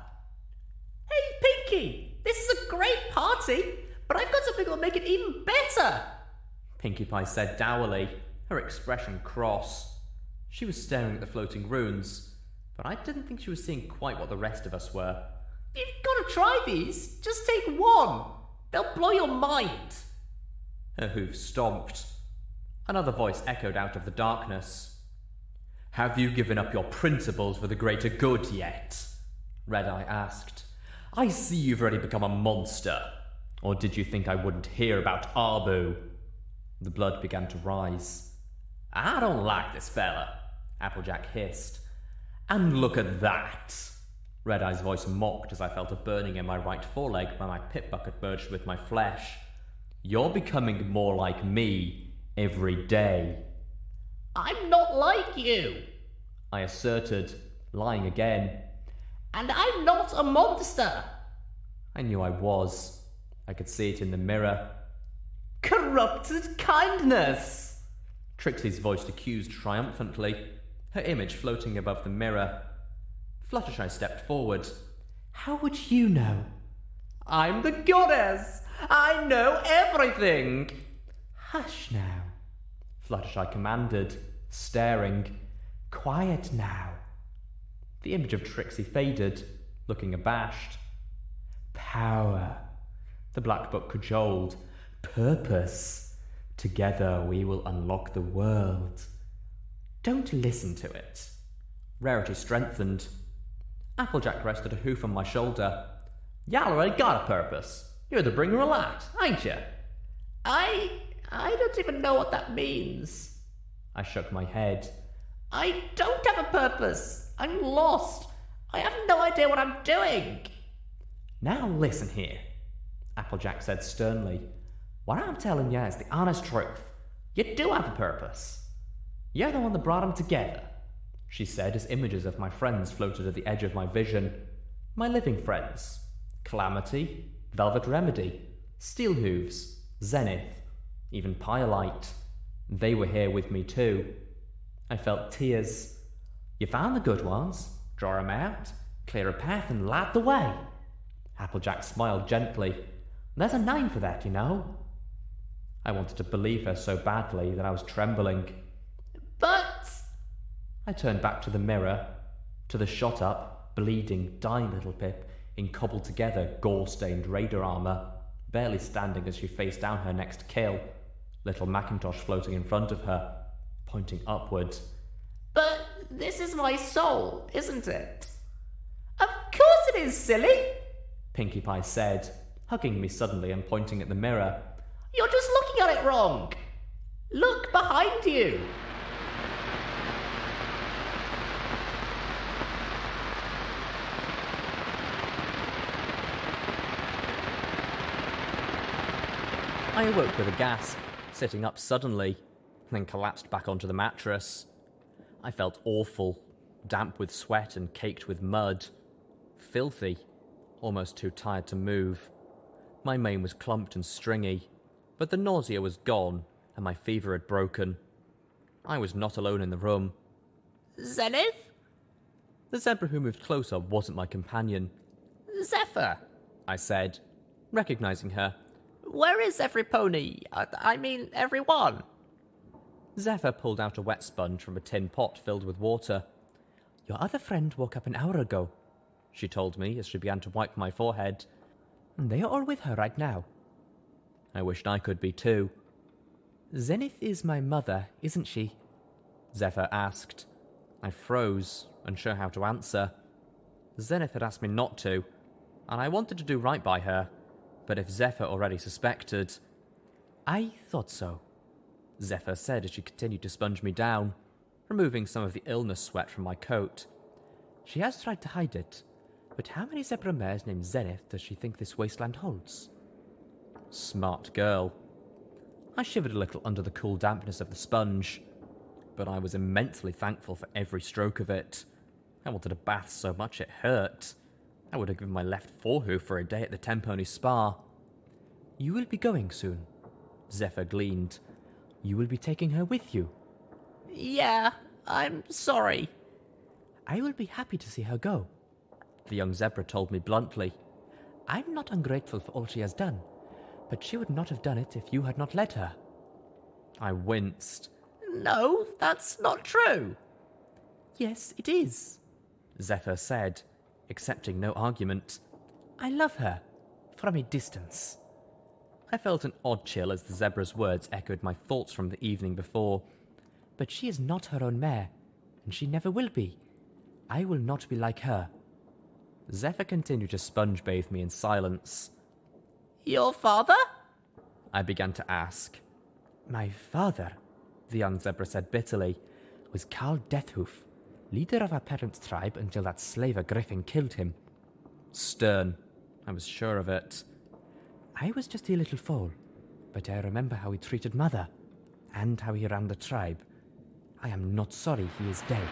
Hey, Pinky! This is a great party, but I've got something that'll make it even better! Pinkie Pie said dourly, her expression cross. She was staring at the floating runes, but I didn't think she was seeing quite what the rest of us were. You've got to try these. Just take one. They'll blow your mind. Her hooves stomped. Another voice echoed out of the darkness. Have you given up your principles for the greater good yet? Red-Eye asked. I see you've already become a monster. Or did you think I wouldn't hear about Arbu? The blood began to rise. I don't like this fella, Applejack hissed. And look at that! Red-Eye's voice mocked as I felt a burning in my right foreleg where my pit bucket merged with my flesh. You're becoming more like me every day. I'm not like you, I asserted, lying again. and I'm not a monster. I knew I was. I could see it in the mirror. Corrupted kindness, Trixie's voice accused triumphantly, her image floating above the mirror. Fluttershy stepped forward. How would you know? I'm the goddess. I know everything. Hush now, Fluttershy commanded, staring. Quiet now. The image of Trixie faded, looking abashed. Power, the Black Book cajoled. Purpose. Together we will unlock the world. Don't listen to it. Rarity strengthened. Applejack rested a hoof on my shoulder. Y'all already got a purpose. You're the bringer of light, ain't you? I don't even know what that means. I shook my head. I don't have a purpose. I'm lost. I have no idea what I'm doing. Now listen here, Applejack said sternly. What I'm telling you is the honest truth. You do have a purpose. You're the one that brought them together, she said as images of my friends floated at the edge of my vision. My living friends. Calamity, Velvet Remedy, Steelhooves, Zenith, even Pyolite. They were here with me too. I felt tears. You found the good ones, draw 'em out, clear a path and light the way. Applejack smiled gently. There's a name for that, you know. I wanted to believe her so badly that I was trembling. But... I turned back to the mirror, to the shot-up, bleeding, dying Littlepip in cobbled-together, gore-stained raider armour, barely standing as she faced down her next kill, little Macintosh floating in front of her, pointing upwards. But this is my soul, isn't it? Of course it is, silly, Pinkie Pie said, hugging me suddenly and pointing at the mirror. You're just looking at it wrong. Look behind you. I awoke with a gasp, sitting up suddenly, then collapsed back onto the mattress. I felt awful, damp with sweat and caked with mud. Filthy, almost too tired to move. My mane was clumped and stringy, but the nausea was gone and my fever had broken. I was not alone in the room. Zenith? The zebra who moved closer wasn't my companion. Zephyr? I said, recognizing her. Where is every pony? I mean, everyone. Zephyr pulled out a wet sponge from a tin pot filled with water. Your other friend woke up an hour ago, she told me as she began to wipe my forehead. And they are all with her right now. I wished I could be too. Zenith is my mother, isn't she? Zephyr asked. I froze, unsure how to answer. Zenith had asked me not to, and I wanted to do right by her. But if Zephyr already suspected... I thought so, Zephyr said as she continued to sponge me down, removing some of the illness sweat from my coat. She has tried to hide it, but how many zebra mares named Zenith does she think this wasteland holds? Smart girl. I shivered a little under the cool dampness of the sponge, but I was immensely thankful for every stroke of it. I wanted a bath so much it hurt. I would have given my left forehoof for a day at the 10-pony spa. You will be going soon, Zephyr gleaned. You will be taking her with you. Yeah, I'm sorry. I will be happy to see her go, the young zebra told me bluntly. I'm not ungrateful for all she has done, but she would not have done it if you had not let her. I winced. No, that's not true. Yes, it is, Zephyr said, accepting no argument. I love her, from a distance. I felt an odd chill as the zebra's words echoed my thoughts from the evening before. But she is not her own mare, and she never will be. I will not be like her. Zephyr continued to sponge bathe me in silence. Your father? I began to ask. My father, the young zebra said bitterly, was Carl Deathhoof, leader of our parents' tribe until that slaver Griffin killed him. Stern. I was sure of it. I was just a little foal, but I remember how he treated Mother, and how he ran the tribe. I am not sorry he is dead.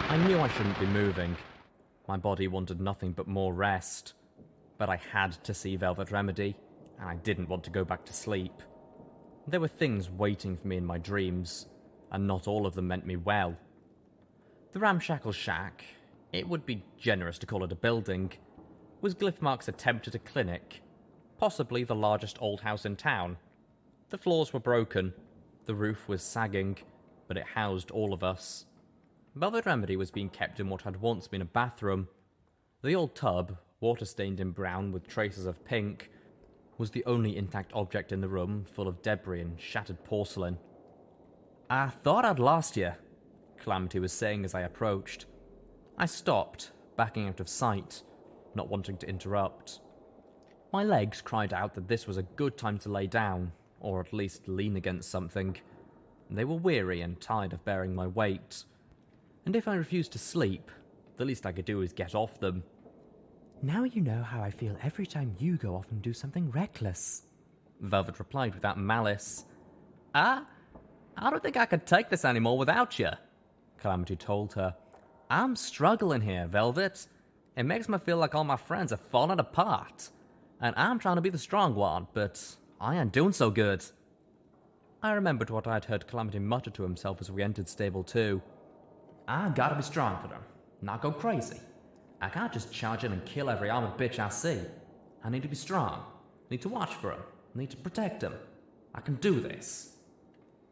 I knew I shouldn't be moving. My body wanted nothing but more rest. But I had to see Velvet Remedy, and I didn't want to go back to sleep. There were things waiting for me in my dreams, and not all of them meant me well. The ramshackle shack, it would be generous to call it a building, was Glyphmark's attempt at a clinic, possibly the largest old house in town. The floors were broken, the roof was sagging, but it housed all of us. Velvet Remedy was being kept in what had once been a bathroom. The old tub, water-stained in brown with traces of pink, was the only intact object in the room, full of debris and shattered porcelain. I thought I'd lost you, Calamity was saying as I approached. I stopped, backing out of sight, not wanting to interrupt. My legs cried out that this was a good time to lay down, or at least lean against something. They were weary and tired of bearing my weight. And if I refused to sleep, the least I could do was get off them. Now you know how I feel every time you go off and do something reckless, Velvet replied without malice. I don't think I could take this anymore without you, Calamity told her. I'm struggling here, Velvet. It makes me feel like all my friends are falling apart. And I'm trying to be the strong one, but I ain't doing so good. I remembered what I had heard Calamity mutter to himself as we entered Stable 2. I gotta be strong for them, not go crazy. I can't just charge in and kill every armored bitch I see. I need to be strong, need to watch for them, need to protect them. I can do this.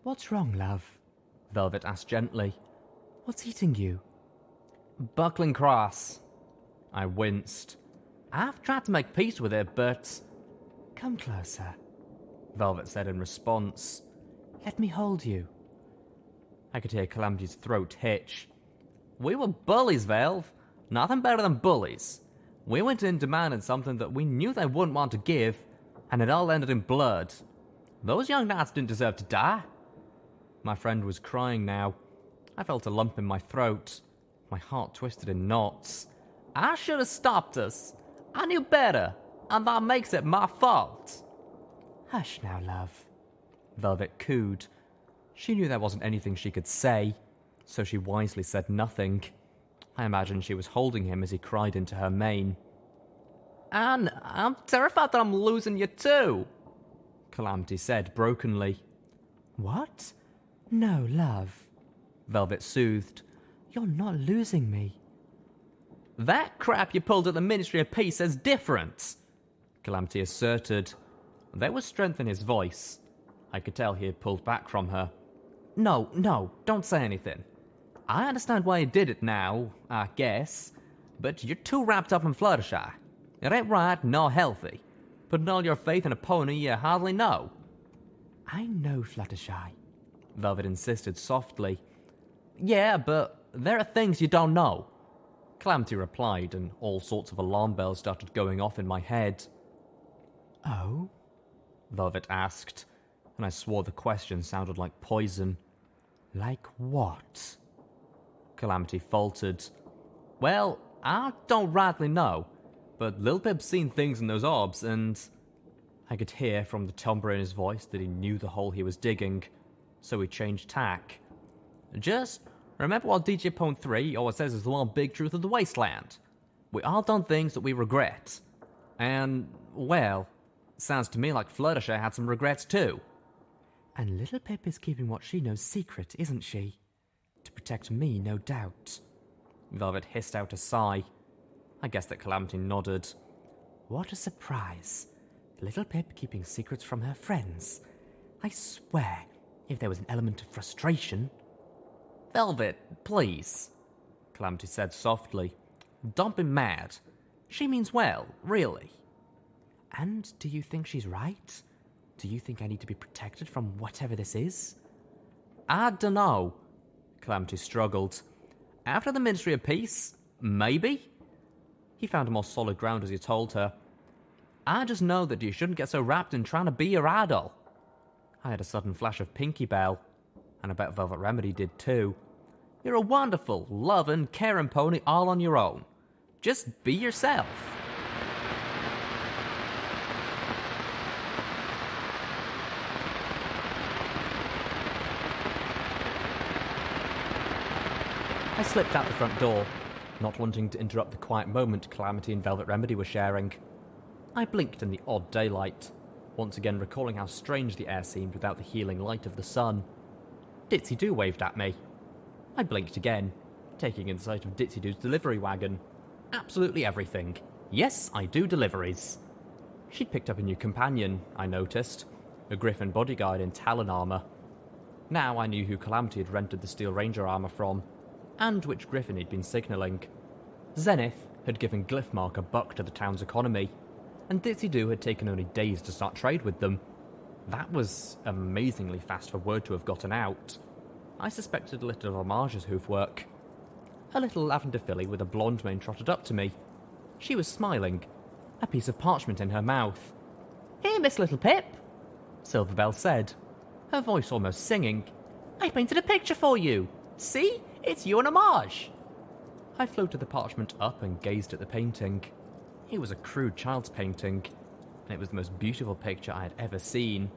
What's wrong, love? Velvet asked gently. What's eating you? Buckling Cross. I winced. I've tried to make peace with it, but... Come closer, Velvet said in response. Let me hold you. I could hear Calamity's throat hitch. We were bullies, Velv. Nothing better than bullies. We went in demanding something that we knew they wouldn't want to give, and it all ended in blood. Those young knights didn't deserve to die. My friend was crying now. I felt a lump in my throat. My heart twisted in knots. I should have stopped us. I knew better, and that makes it my fault. Hush now, love, Velvet cooed. She knew there wasn't anything she could say, so she wisely said nothing. I imagined she was holding him as he cried into her mane. Anne, I'm terrified that I'm losing you too, Calamity said brokenly. What? No, love, Velvet soothed. You're not losing me. That crap you pulled at the Ministry of Peace is different, Calamity asserted. There was strength in his voice. I could tell he had pulled back from her. No, don't say anything. I understand why you did it now, I guess, but you're too wrapped up in Fluttershy. It ain't right nor healthy, putting all your faith in a pony you hardly know. I know Fluttershy, Velvet insisted softly. Yeah, but there are things you don't know, Calamity replied, and all sorts of alarm bells started going off in my head. Oh? Velvet asked, and I swore the question sounded like poison. Like what? Calamity faltered. Well, I don't rightly know, but Littlepip's seen things in those orbs, and... I could hear from the timbre in his voice that he knew the hole he was digging, so he changed tack. Just remember what DJ Pone 3 always says is the one big truth of the wasteland. We all done things that we regret. And, well, sounds to me like Fluttershy had some regrets too. And Littlepip is keeping what she knows secret, isn't she? To protect me, no doubt. Velvet hissed out a sigh. I guessed that Calamity nodded. What a surprise. Littlepip keeping secrets from her friends. I swear, if there was an element of frustration... Velvet, please, Calamity said softly. Don't be mad. She means well, really. And do you think she's right? Do you think I need to be protected from whatever this is? I dunno, Calamity struggled. After the Ministry of Peace, maybe? He found a more solid ground as he told her. I just know that you shouldn't get so wrapped in trying to be your idol. I had a sudden flash of Pinky Bell, and I bet Velvet Remedy did too. You're a wonderful, loving, caring pony all on your own. Just be yourself. I slipped out the front door, not wanting to interrupt the quiet moment Calamity and Velvet Remedy were sharing. I blinked in the odd daylight, once again recalling how strange the air seemed without the healing light of the sun. Ditsy-Doo waved at me. I blinked again, taking in sight of Ditsy-Doo's delivery wagon. Absolutely everything. Yes, I do deliveries. She'd picked up a new companion, I noticed, a Griffin bodyguard in Talon armour. Now I knew who Calamity had rented the Steel Ranger armour from, and which Griffin he'd been signalling. Zenith had given Glyphmark a buck to the town's economy, and Ditsy-Doo had taken only days to start trade with them. That was amazingly fast for word to have gotten out. I suspected a little of Homage's hoofwork. A little lavender filly with a blonde mane trotted up to me. She was smiling, a piece of parchment in her mouth. Here, Miss Littlepip, Silverbell said, her voice almost singing. I painted a picture for you. See? It's you and Homage. I floated the parchment up and gazed at the painting. It was a crude child's painting, and it was the most beautiful picture I had ever seen.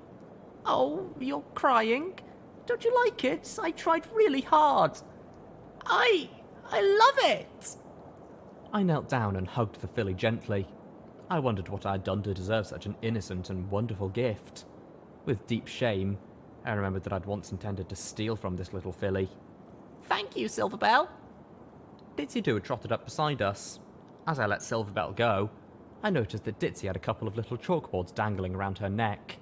Oh, you're crying? Don't you like it? I tried really hard. I love it! I knelt down and hugged the filly gently. I wondered what I had done to deserve such an innocent and wonderful gift. With deep shame, I remembered that I'd once intended to steal from this little filly. Thank you, Silverbell. Ditsy-Doo had trotted up beside us. As I let Silverbell go, I noticed that Ditsy had a couple of little chalkboards dangling around her neck.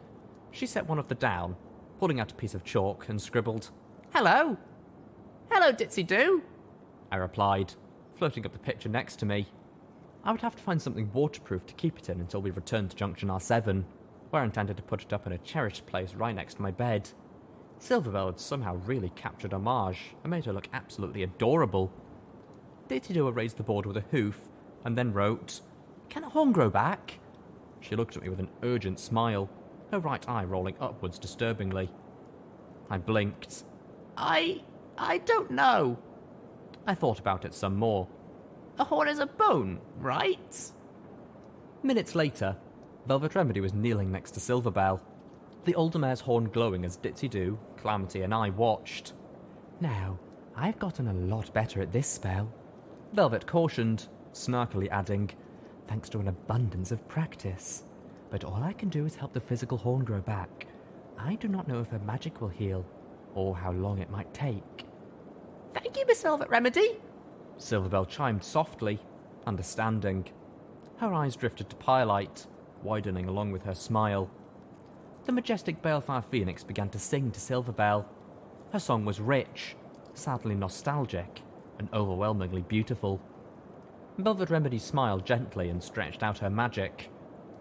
She set one of them down, pulling out a piece of chalk, and scribbled, Hello! Hello, Ditsy-Doo! I replied, floating up the picture next to me. I would have to find something waterproof to keep it in until we returned to Junction R7, where I intended to put it up in a cherished place right next to my bed. Silverbell had somehow really captured Homage and made her look absolutely adorable. Ditsy-Doo raised the board with a hoof, and then wrote, Can a horn grow back? She looked at me with an urgent smile, her right eye rolling upwards disturbingly. I blinked. I don't know. I thought about it some more. A horn is a bone, right? Minutes later, Velvet Remedy was kneeling next to Silverbell, the older mare's horn glowing as Ditsy-Doo, Calamity, and I watched. Now, I've gotten a lot better at this spell, Velvet cautioned, snarkily adding, thanks to an abundance of practice. But all I can do is help the physical horn grow back. I do not know if her magic will heal, or how long it might take. Thank you, Miss Velvet Remedy, Silverbell chimed softly, understanding. Her eyes drifted to Firelight, widening along with her smile. The majestic Balefire Phoenix began to sing to Silverbell. Her song was rich, sadly nostalgic, and overwhelmingly beautiful. Velvet Remedy smiled gently and stretched out her magic.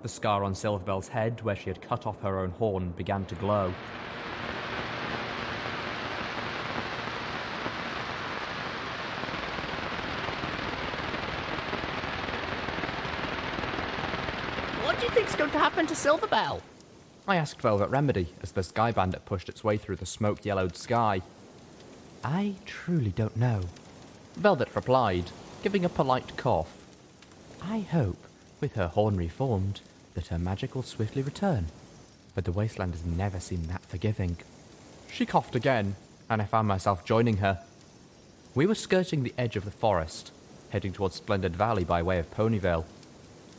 The scar on Silverbell's head, where she had cut off her own horn, began to glow. What do you think's going to happen to Silverbell? I asked Velvet Remedy as the Sky Bandit pushed its way through the smoke-yellowed sky. I truly don't know, Velvet replied, giving a polite cough. I hope, with her horn reformed, that her magic will swiftly return, but the wasteland has never seemed that forgiving. She coughed again, and I found myself joining her. We were skirting the edge of the forest, heading towards Splendid Valley by way of Ponyville.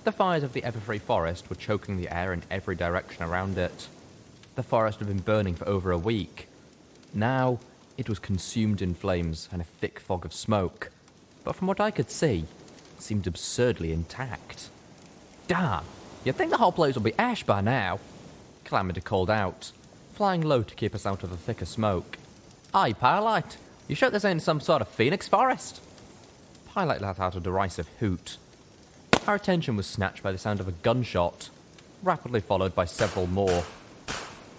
The fires of the Everfree Forest were choking the air in every direction around it. The forest had been burning for over a week. Now, it was consumed in flames and a thick fog of smoke. but from what I could see, it seemed absurdly intact. Damn, you'd think the whole place would be ash by now, Calamity called out, flying low to keep us out of the thicker smoke. Aye, Pilot, you sure this ain't some sort of phoenix forest? Pilot let out a derisive hoot. Our attention was snatched by the sound of a gunshot, rapidly followed by several more.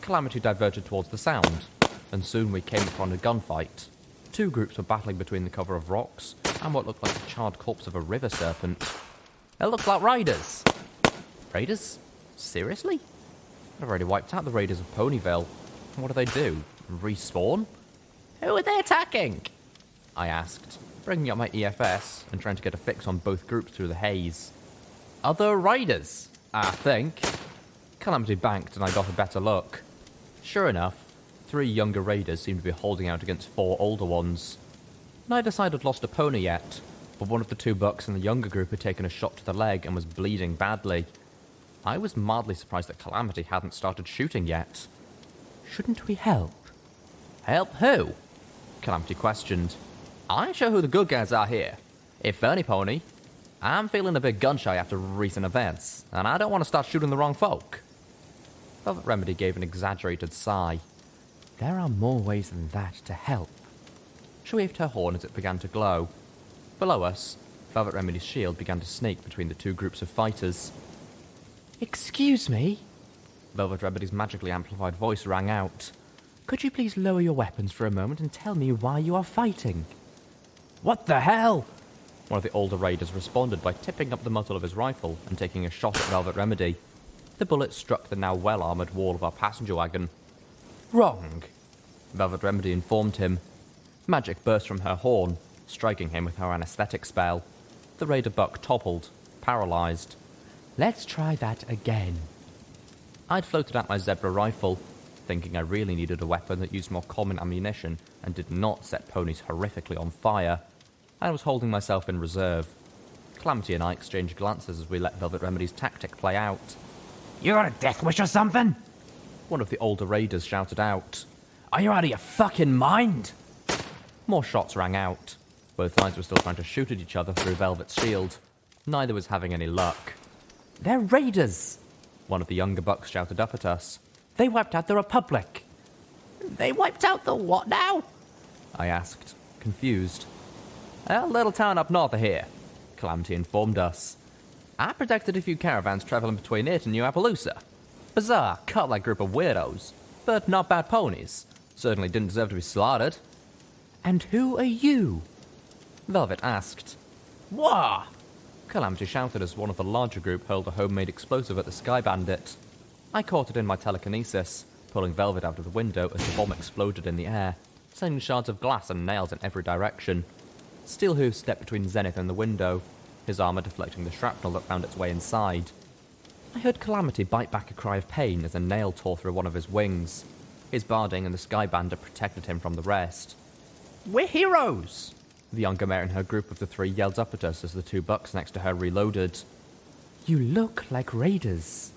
Calamity diverted towards the sound, and soon we came upon a gunfight. Two groups were battling between the cover of rocks and what looked like the charred corpse of a river serpent. It looked like raiders. Raiders? Seriously? I've already wiped out the raiders of Ponyville. What do they do? Respawn? Who are they attacking? I asked, bringing up my EFS and trying to get a fix on both groups through the haze. Other raiders, I think. Calamity banked and I got a better look. Sure enough, 3 younger raiders seemed to be holding out against 4 older ones. Neither side had lost a pony yet, but one of the 2 bucks in the younger group had taken a shot to the leg and was bleeding badly. I was mildly surprised that Calamity hadn't started shooting yet. Shouldn't we help? Help who? Calamity questioned. I ain't sure who the good guys are here. If any pony, I'm feeling a bit gun-shy after recent events, and I don't want to start shooting the wrong folk. Velvet Remedy gave an exaggerated sigh. There are more ways than that to help. She waved her horn as it began to glow. Below us, Velvet Remedy's shield began to snake between the 2 groups of fighters. Excuse me? Velvet Remedy's magically amplified voice rang out. Could you please lower your weapons for a moment and tell me why you are fighting? What the hell? One of the older raiders responded by tipping up the muzzle of his rifle and taking a shot at Velvet Remedy. The bullet struck the now well-armoured wall of our passenger wagon. Wrong, Velvet Remedy informed him. Magic burst from her horn, striking him with her anesthetic spell. The raider buck toppled, paralysed. Let's try that again. I'd floated out my zebra rifle, thinking I really needed a weapon that used more common ammunition and did not set ponies horrifically on fire. I was holding myself in reserve. Calamity and I exchanged glances as we let Velvet Remedy's tactic play out. You got a death wish or something? One of the older raiders shouted out. Are you out of your fucking mind? More shots rang out. Both sides were still trying to shoot at each other through Velvet's shield. Neither was having any luck. They're raiders! One of the younger bucks shouted up at us. They wiped out the Republic. They wiped out the what now? I asked, confused. A little town up north of here, Calamity informed us. I protected a few caravans travelling between it and New Appaloosa. Bizarre, cut-like group of weirdos, but not bad ponies. Certainly didn't deserve to be slaughtered. And who are you? Velvet asked. Wah! Calamity shouted as one of the larger group hurled a homemade explosive at the Sky Bandit. I caught it in my telekinesis, pulling Velvet out of the window as the bomb exploded in the air, sending shards of glass and nails in every direction. Steelhoof stepped between Zenith and the window, his armour deflecting the shrapnel that found its way inside. I heard Calamity bite back a cry of pain as a nail tore through one of his wings. His barding and the Sky Bandit protected him from the rest. We're heroes! The younger mare in her group of the 3 yelled up at us as the 2 bucks next to her reloaded. You look like raiders.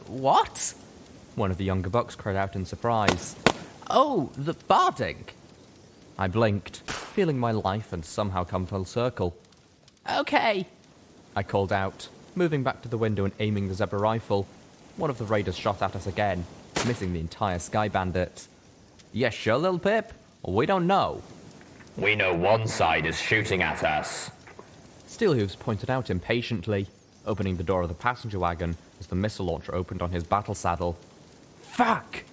What? One of the younger bucks cried out in surprise. Oh, the barding! I blinked, feeling my life and somehow come full circle. Okay, I called out, moving back to the window and aiming the zebra rifle. One of the raiders shot at us again, missing the entire Sky Bandit. Yes, sure, Littlepip? We don't know. We know one side is shooting at us. Steelhooves pointed out impatiently, opening the door of the passenger wagon as the missile launcher opened on his battle saddle. Fuck!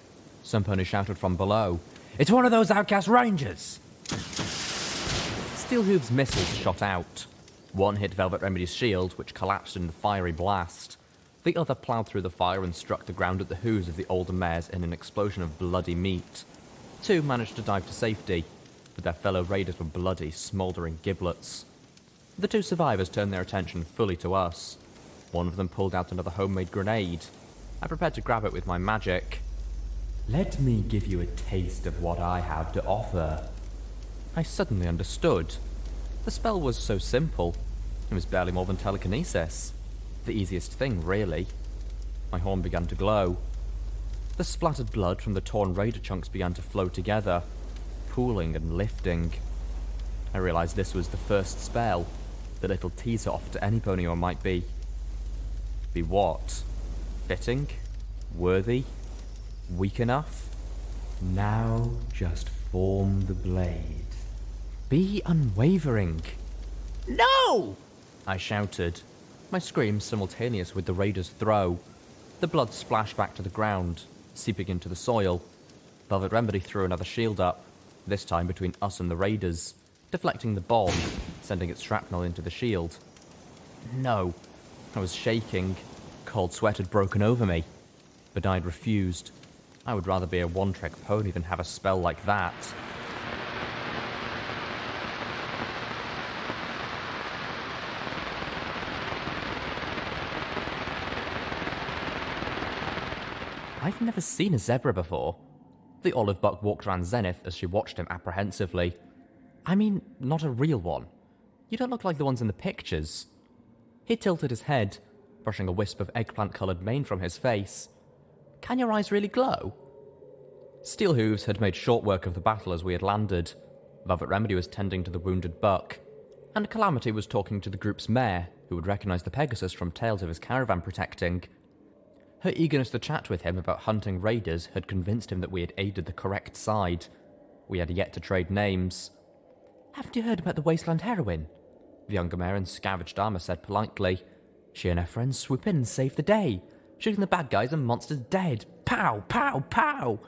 Some pony shouted from below. It's one of those outcast rangers! Steelhooves' missiles shot out. One hit Velvet Remedy's shield, which collapsed in the fiery blast. The other ploughed through the fire and struck the ground at the hooves of the older mares in an explosion of bloody meat. 2 managed to dive to safety, but their fellow raiders were bloody, smouldering giblets. The 2 survivors turned their attention fully to us. One of them pulled out another homemade grenade. I prepared to grab it with my magic. Let me give you a taste of what I have to offer. I suddenly understood. The spell was so simple. It was barely more than telekinesis. The easiest thing, really. My horn began to glow. The splattered blood from the torn raider chunks began to flow together, pooling and lifting. I realised this was the first spell, the little teaser offered to any pony or might be. Be what? Fitting? Worthy? Weak enough? Now just form the blade. Be unwavering. No! I shouted, my scream simultaneous with the raider's throw. The blood splashed back to the ground, seeping into the soil. Velvet Remedy threw another shield up, this time between us and the raiders, deflecting the bomb, sending its shrapnel into the shield. No. I was shaking. Cold sweat had broken over me. But I'd refused. I would rather be a one-trick pony than have a spell like that. I've never seen a zebra before. The olive buck walked around Zenith as she watched him apprehensively. I mean, not a real one. You don't look like the ones in the pictures. He tilted his head, brushing a wisp of eggplant-coloured mane from his face. Can your eyes really glow? Steelhooves had made short work of the battle as we had landed. Velvet Remedy was tending to the wounded buck, and Calamity was talking to the group's mare, who would recognise the Pegasus from tales of his caravan protecting. Her eagerness to chat with him about hunting raiders had convinced him that we had aided the correct side. We had yet to trade names. Haven't you heard about the Wasteland Heroine? The younger mare in scavenged armour said politely. She and her friends swoop in and save the day, shooting the bad guys and monsters dead. Pow, pow, pow!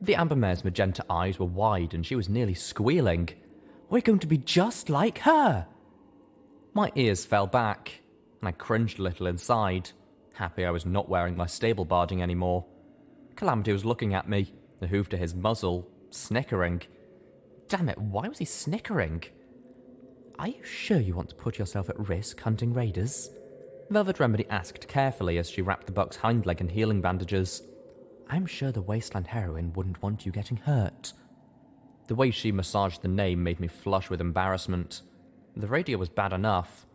The amber mare's magenta eyes were wide and she was nearly squealing. We're going to be just like her! My ears fell back, and I cringed a little inside, happy I was not wearing my stable barding anymore. Calamity was looking at me, the hoof to his muzzle, snickering. Damn it, why was he snickering? Are you sure you want to put yourself at risk hunting raiders? Velvet Remedy asked carefully as she wrapped the buck's hind leg in healing bandages. I'm sure the Wasteland Heroine wouldn't want you getting hurt. The way she massaged the name made me flush with embarrassment. The radio was bad enough.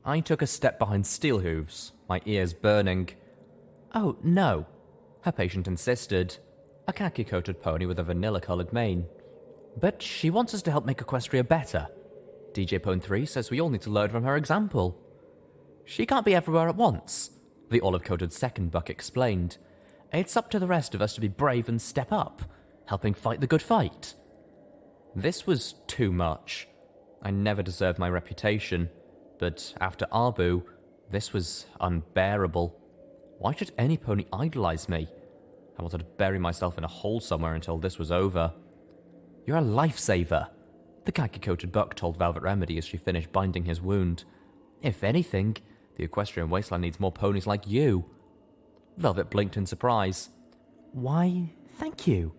I took a step behind Steelhooves, my ears burning. Oh, no, her patient insisted. A khaki-coated pony with a vanilla-coloured mane. But she wants us to help make Equestria better. DJ Pone 3 says we all need to learn from her example. She can't be everywhere at once, the olive-coated second buck explained. It's up to the rest of us to be brave and step up, helping fight the good fight. This was too much. I never deserved my reputation, but after Arbu, this was unbearable. Why should any pony idolize me? I wanted to bury myself in a hole somewhere until this was over. You're a lifesaver, the khaki-coated buck told Velvet Remedy as she finished binding his wound. If anything, the Equestrian Wasteland needs more ponies like you. Velvet blinked in surprise. Why, thank you,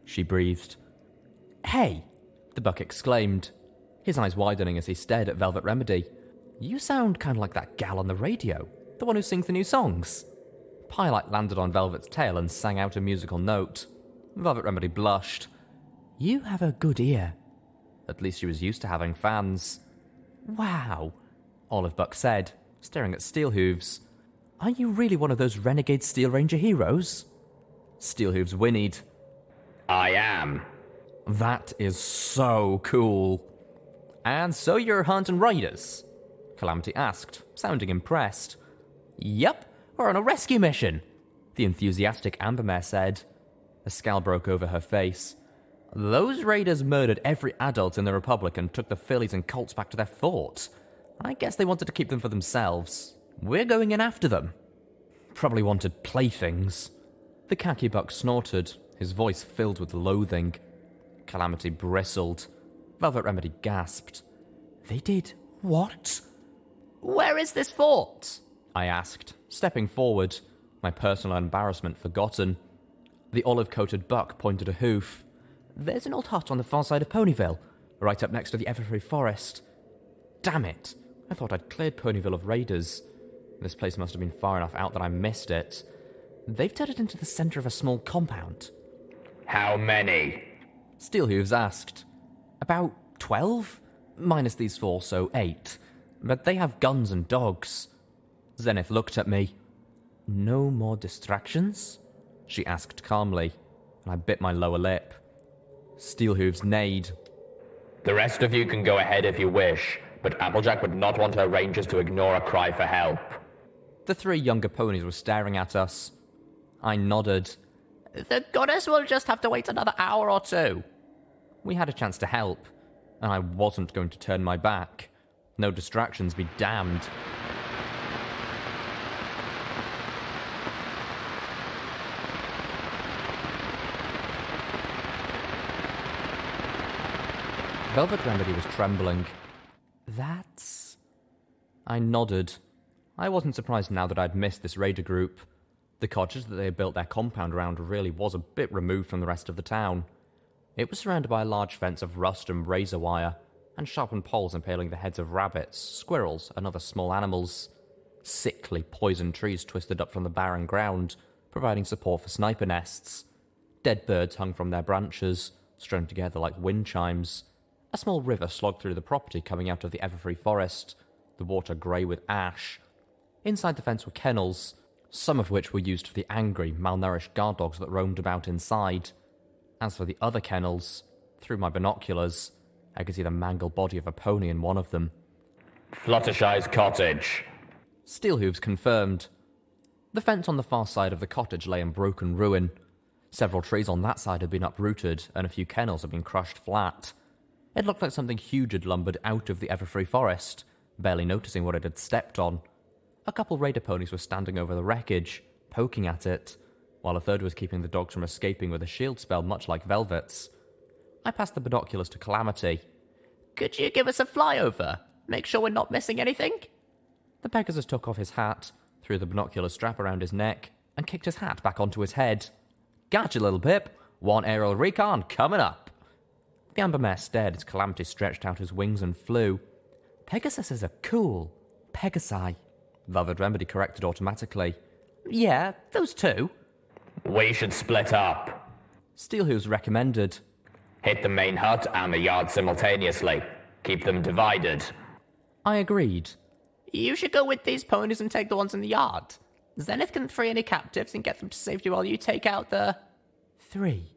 she breathed. Hey, the buck exclaimed, his eyes widening as he stared at Velvet Remedy. You sound kind of like that gal on the radio, the one who sings the new songs. Pylite landed on Velvet's tail and sang out a musical note. Velvet Remedy blushed. You have a good ear. At least she was used to having fans. Wow, Olive Buck said, staring at Steelhooves. Are you really one of those renegade Steel Ranger heroes? Steelhooves whinnied. I am. That is so cool. And so you're hunting raiders? Calamity asked, sounding impressed. Yep, we're on a rescue mission, the enthusiastic Ambermare said. A scowl broke over her face. Those raiders murdered every adult in the Republic and took the fillies and colts back to their fort. I guess they wanted to keep them for themselves. We're going in after them. Probably wanted playthings. The khaki buck snorted, his voice filled with loathing. Calamity bristled. Velvet Remedy gasped. They did what? Where is this fort? I asked, stepping forward, my personal embarrassment forgotten. The olive-coated buck pointed a hoof. There's an old hut on the far side of Ponyville, right up next to the Everfree Forest. Damn it, I thought I'd cleared Ponyville of raiders. This place must have been far enough out that I missed it. They've turned it into the centre of a small compound. How many? Steelhooves asked. About 12? Minus these 4, so 8. But they have guns and dogs. Zenith looked at me. No more distractions? She asked calmly, and I bit my lower lip. Steelhooves neighed. The rest of you can go ahead if you wish, but Applejack would not want her rangers to ignore a cry for help. The 3 younger ponies were staring at us. I nodded. The goddess will just have to wait another hour or 2. We had a chance to help, and I wasn't going to turn my back. No distractions be damned. Velvet Remedy was trembling. That's... I nodded. I wasn't surprised now that I'd missed this raider group. The cottage that they had built their compound around really was a bit removed from the rest of the town. It was surrounded by a large fence of rust and razor wire, and sharpened poles impaling the heads of rabbits, squirrels, and other small animals. Sickly, poisoned trees twisted up from the barren ground, providing support for sniper nests. Dead birds hung from their branches, strung together like wind chimes. A small river slogged through the property coming out of the everfree forest, the water grey with ash. Inside the fence were kennels, some of which were used for the angry, malnourished guard dogs that roamed about inside. As for the other kennels, through my binoculars, I could see the mangled body of a pony in one of them. Fluttershy's cottage. Steelhooves confirmed. The fence on the far side of the cottage lay in broken ruin. Several trees on that side had been uprooted, and a few kennels had been crushed flat. It looked like something huge had lumbered out of the everfree forest, barely noticing what it had stepped on. A couple raider ponies were standing over the wreckage, poking at it, while a third was keeping the dogs from escaping with a shield spell much like Velvet's. I passed the binoculars to Calamity. Could you give us a flyover? Make sure we're not missing anything? The Pegasus took off his hat, threw the binocular strap around his neck, and kicked his hat back onto his head. Gotcha, Littlepip. 1 aerial recon coming up. The amber mare stared as Calamity stretched out his wings and flew. Pegasuses are cool. Pegasi. Velvet Remedy corrected automatically. Yeah, those 2. We should split up. Steelhooves recommended. Hit the main hut and the yard simultaneously. Keep them divided. I agreed. You should go with these ponies and take the ones in the yard. Zenith can free any captives and get them to safety while you take out the... 3.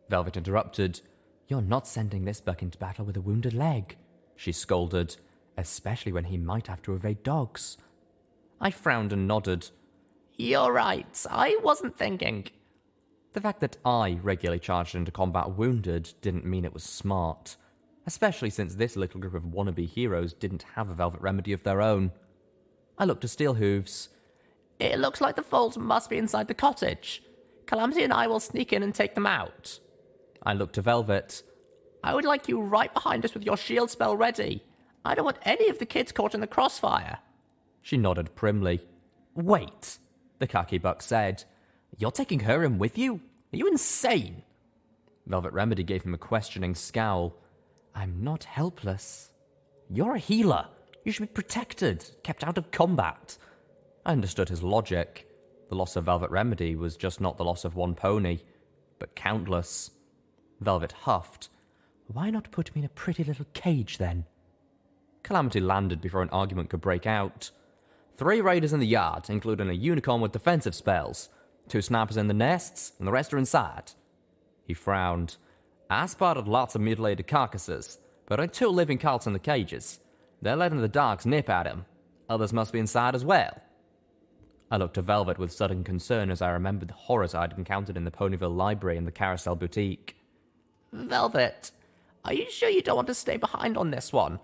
Velvet interrupted. You're not sending this buck into battle with a wounded leg, she scolded, especially when he might have to evade dogs. I frowned and nodded. You're right, I wasn't thinking. The fact that I regularly charged into combat wounded didn't mean it was smart, especially since this little group of wannabe heroes didn't have a Velvet Remedy of their own. I looked to Steelhooves. It looks like the foals must be inside the cottage. Calamity and I will sneak in and take them out. I looked to Velvet. I would like you right behind us with your shield spell ready. I don't want any of the kids caught in the crossfire. She nodded primly. Wait, the khaki buck said. You're taking her in with you? Are you insane? Velvet Remedy gave him a questioning scowl. I'm not helpless. You're a healer. You should be protected, kept out of combat. I understood his logic. The loss of Velvet Remedy was just not the loss of one pony, but countless. Velvet huffed. Why not put me in a pretty little cage, then? Calamity landed before an argument could break out. 3 raiders in the yard, including a unicorn with defensive spells. 2 snipers in the nests, and the rest are inside. He frowned. I spotted lots of mutilated carcasses, but only 2 living cults in the cages. They're letting the dogs nip at him. Others must be inside as well. I looked to Velvet with sudden concern as I remembered the horrors I'd encountered in the Ponyville Library and the Carousel Boutique. Velvet, are you sure you don't want to stay behind on this one?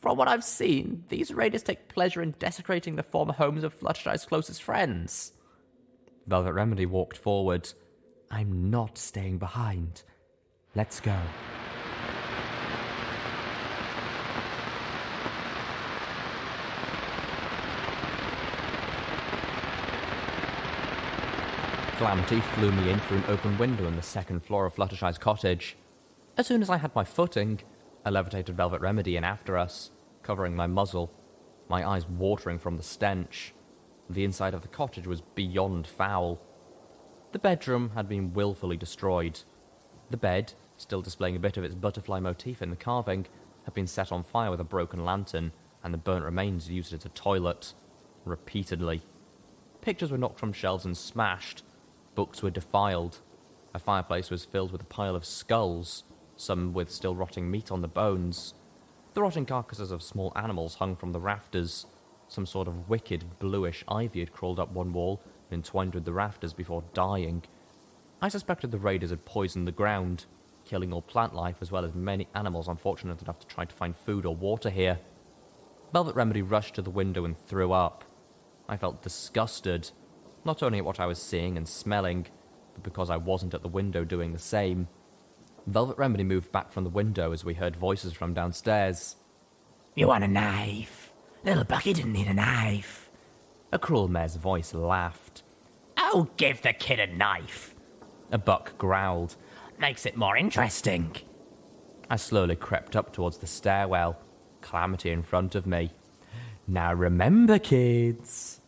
From what I've seen, these raiders take pleasure in desecrating the former homes of Fluttershy's closest friends. Velvet Remedy walked forward. I'm not staying behind. Let's go. Calamity flew me in through an open window in the 2nd floor of Fluttershy's cottage. As soon as I had my footing, I levitated Velvet Remedy in after us, covering my muzzle, my eyes watering from the stench. The inside of the cottage was beyond foul. The bedroom had been willfully destroyed. The bed, still displaying a bit of its butterfly motif in the carving, had been set on fire with a broken lantern, and the burnt remains used as a toilet. Repeatedly. Pictures were knocked from shelves and smashed. Books were defiled. A fireplace was filled with a pile of skulls, some with still rotting meat on the bones. The rotting carcasses of small animals hung from the rafters. Some sort of wicked bluish ivy had crawled up one wall and entwined with the rafters before dying. I suspected the raiders had poisoned the ground, killing all plant life as well as many animals unfortunate enough to try to find food or water here. Velvet Remedy rushed to the window and threw up. I felt disgusted, not only at what I was seeing and smelling, but because I wasn't at the window doing the same. Velvet Remedy moved back from the window as we heard voices from downstairs. You want a knife? Little Bucky didn't need a knife. A cruel mare's voice laughed. Oh, give the kid a knife. A buck growled. Makes it more interesting. I slowly crept up towards the stairwell, Calamity in front of me. Now remember, kids.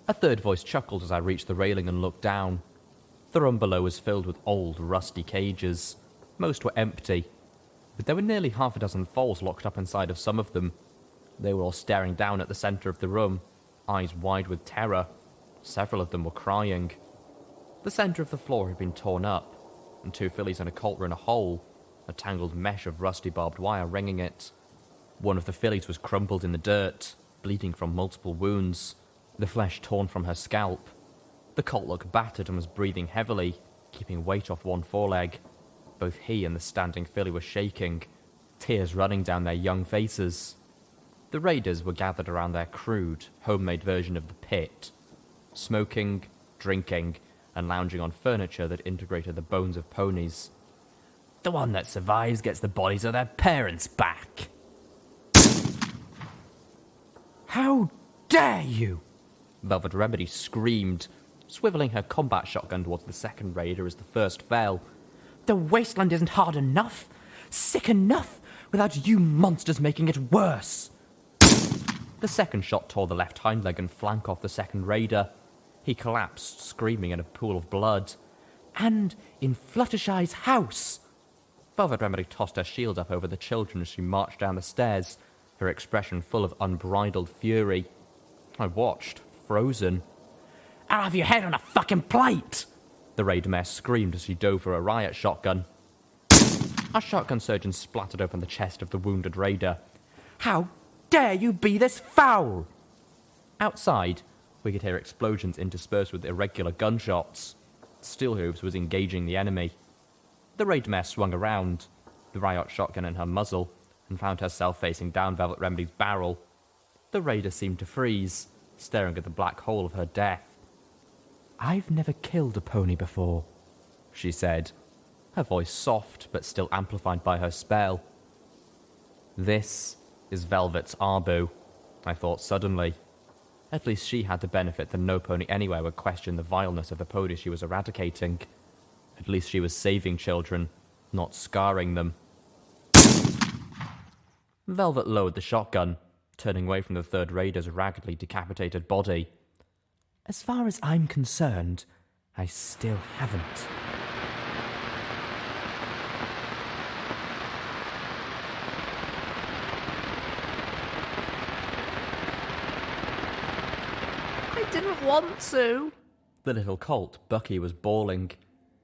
A third voice chuckled as I reached the railing and looked down. The room below was filled with old, rusty cages. Most were empty, but there were nearly half a dozen foals locked up inside of some of them. They were all staring down at the centre of the room, eyes wide with terror. Several of them were crying. The centre of the floor had been torn up, and 2 fillies and a colt were in a hole, a tangled mesh of rusty barbed wire ringing it. One of the fillies was crumpled in the dirt, bleeding from multiple wounds, the flesh torn from her scalp. The colt looked battered and was breathing heavily, keeping weight off one foreleg. Both he and the standing filly were shaking, tears running down their young faces. The raiders were gathered around their crude, homemade version of the pit, smoking, drinking, and lounging on furniture that integrated the bones of ponies. The one that survives gets the bodies of their parents back. How dare you! Velvet Remedy screamed, swiveling her combat shotgun towards the second raider as the first fell. The wasteland isn't hard enough, sick enough, without you monsters making it worse. The second shot tore the left hind leg and flank off the second raider. He collapsed, screaming in a pool of blood. And in Fluttershy's house. Velvet Remedy tossed her shield up over the children as she marched down the stairs, her expression full of unbridled fury. I watched, frozen. I'll have your head on a fucking plate! The raid mare screamed as she dove for a riot shotgun. Our shotgun surgeon splattered open the chest of the wounded raider. How dare you be this foul! Outside, we could hear explosions interspersed with irregular gunshots. Steelhooves was engaging the enemy. The raid mare swung around, the riot shotgun in her muzzle, and found herself facing down Velvet Remedy's barrel. The raider seemed to freeze, staring at the black hole of her death. "I've never killed a pony before," she said, her voice soft but still amplified by her spell. This is Velvet's Arbu, I thought suddenly. At least she had the benefit that no pony anywhere would question the vileness of the pony she was eradicating. At least she was saving children, not scarring them. Velvet lowered the shotgun, turning away from the third raider's raggedly decapitated body. "As far as I'm concerned, I still haven't." I didn't want to. The little colt, Bucky, was bawling.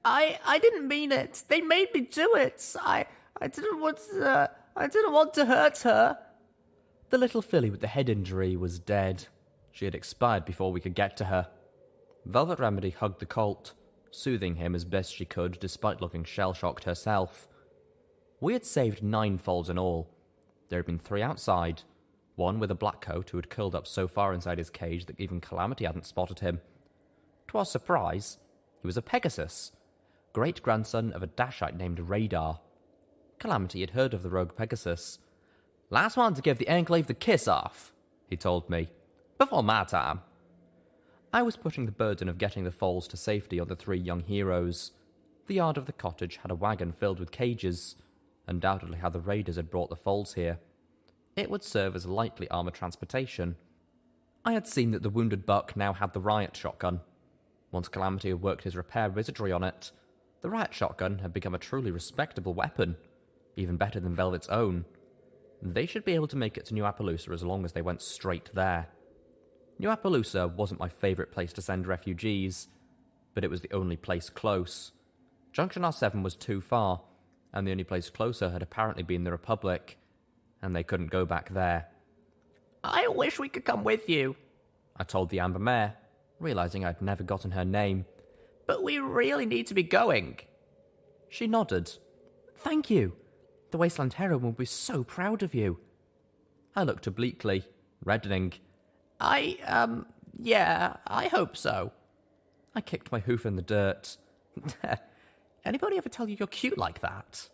I didn't mean it. They made me do it. I didn't want to hurt her. The little filly with the head injury was dead. She had expired before we could get to her. Velvet Remedy hugged the colt, soothing him as best she could despite looking shell-shocked herself. We had saved 9 foals in all. There had been 3 outside, one with a black coat who had curled up so far inside his cage that even Calamity hadn't spotted him. To our surprise, he was a Pegasus, great-grandson of a Dashite named Radar. Calamity had heard of the rogue Pegasus. "Last one to give the Enclave the kiss off," he told me. "Before my time." I was putting the burden of getting the foals to safety on the 3 young heroes. The yard of the cottage had a wagon filled with cages, undoubtedly how the raiders had brought the foals here. It would serve as lightly armoured transportation. I had seen that the wounded buck now had the riot shotgun. Once Calamity had worked his repair wizardry on it, the riot shotgun had become a truly respectable weapon, even better than Velvet's own. They should be able to make it to New Appaloosa as long as they went straight there. New Appaloosa wasn't my favourite place to send refugees, but it was the only place close. Junction R7 was too far, and the only place closer had apparently been the Republic, and they couldn't go back there. I wish we could come with you, I told the Amber Mare, realizing I'd never gotten her name. but we really need to be going. She nodded. Thank you. The Wasteland Heroine will be so proud of you. I looked obliquely, reddening. Yeah, I hope so. I kicked my hoof in the dirt. Anybody ever tell you you're cute like that?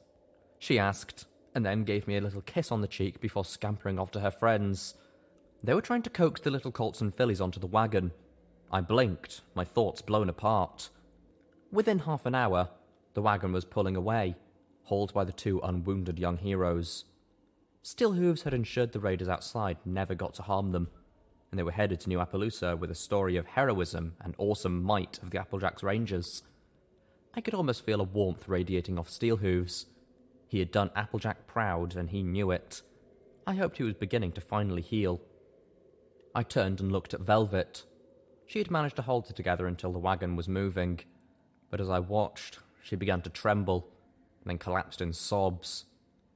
She asked, and then gave me a little kiss on the cheek before scampering off to her friends. They were trying to coax the little colts and fillies onto the wagon. I blinked, my thoughts blown apart. Within half an hour, the wagon was pulling away, hauled by the two unwounded young heroes. Steelhooves had ensured the raiders outside never got to harm them, and they were headed to New Appaloosa with a story of heroism and awesome might of the Applejacks Rangers. I could almost feel a warmth radiating off Steelhooves. He had done Applejack proud, and he knew it. I hoped he was beginning to finally heal. I turned and looked at Velvet. She had managed to hold it together until the wagon was moving, but as I watched, she began to tremble, and then collapsed in sobs.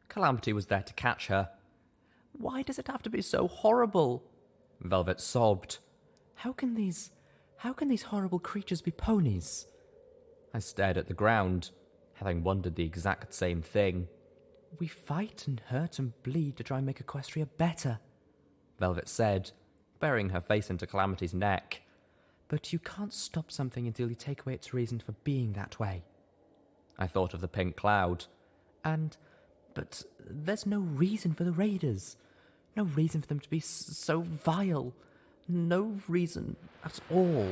Calamity was there to catch her. Why does it have to be so horrible? Velvet sobbed. How can these horrible creatures be ponies? I stared at the ground, having wondered the exact same thing. We fight and hurt and bleed to try and make Equestria better, Velvet said, burying her face into Calamity's neck. But you can't stop something until you take away its reason for being that way. I thought of the pink cloud. But there's no reason for the raiders. No reason for them to be so vile. No reason at all.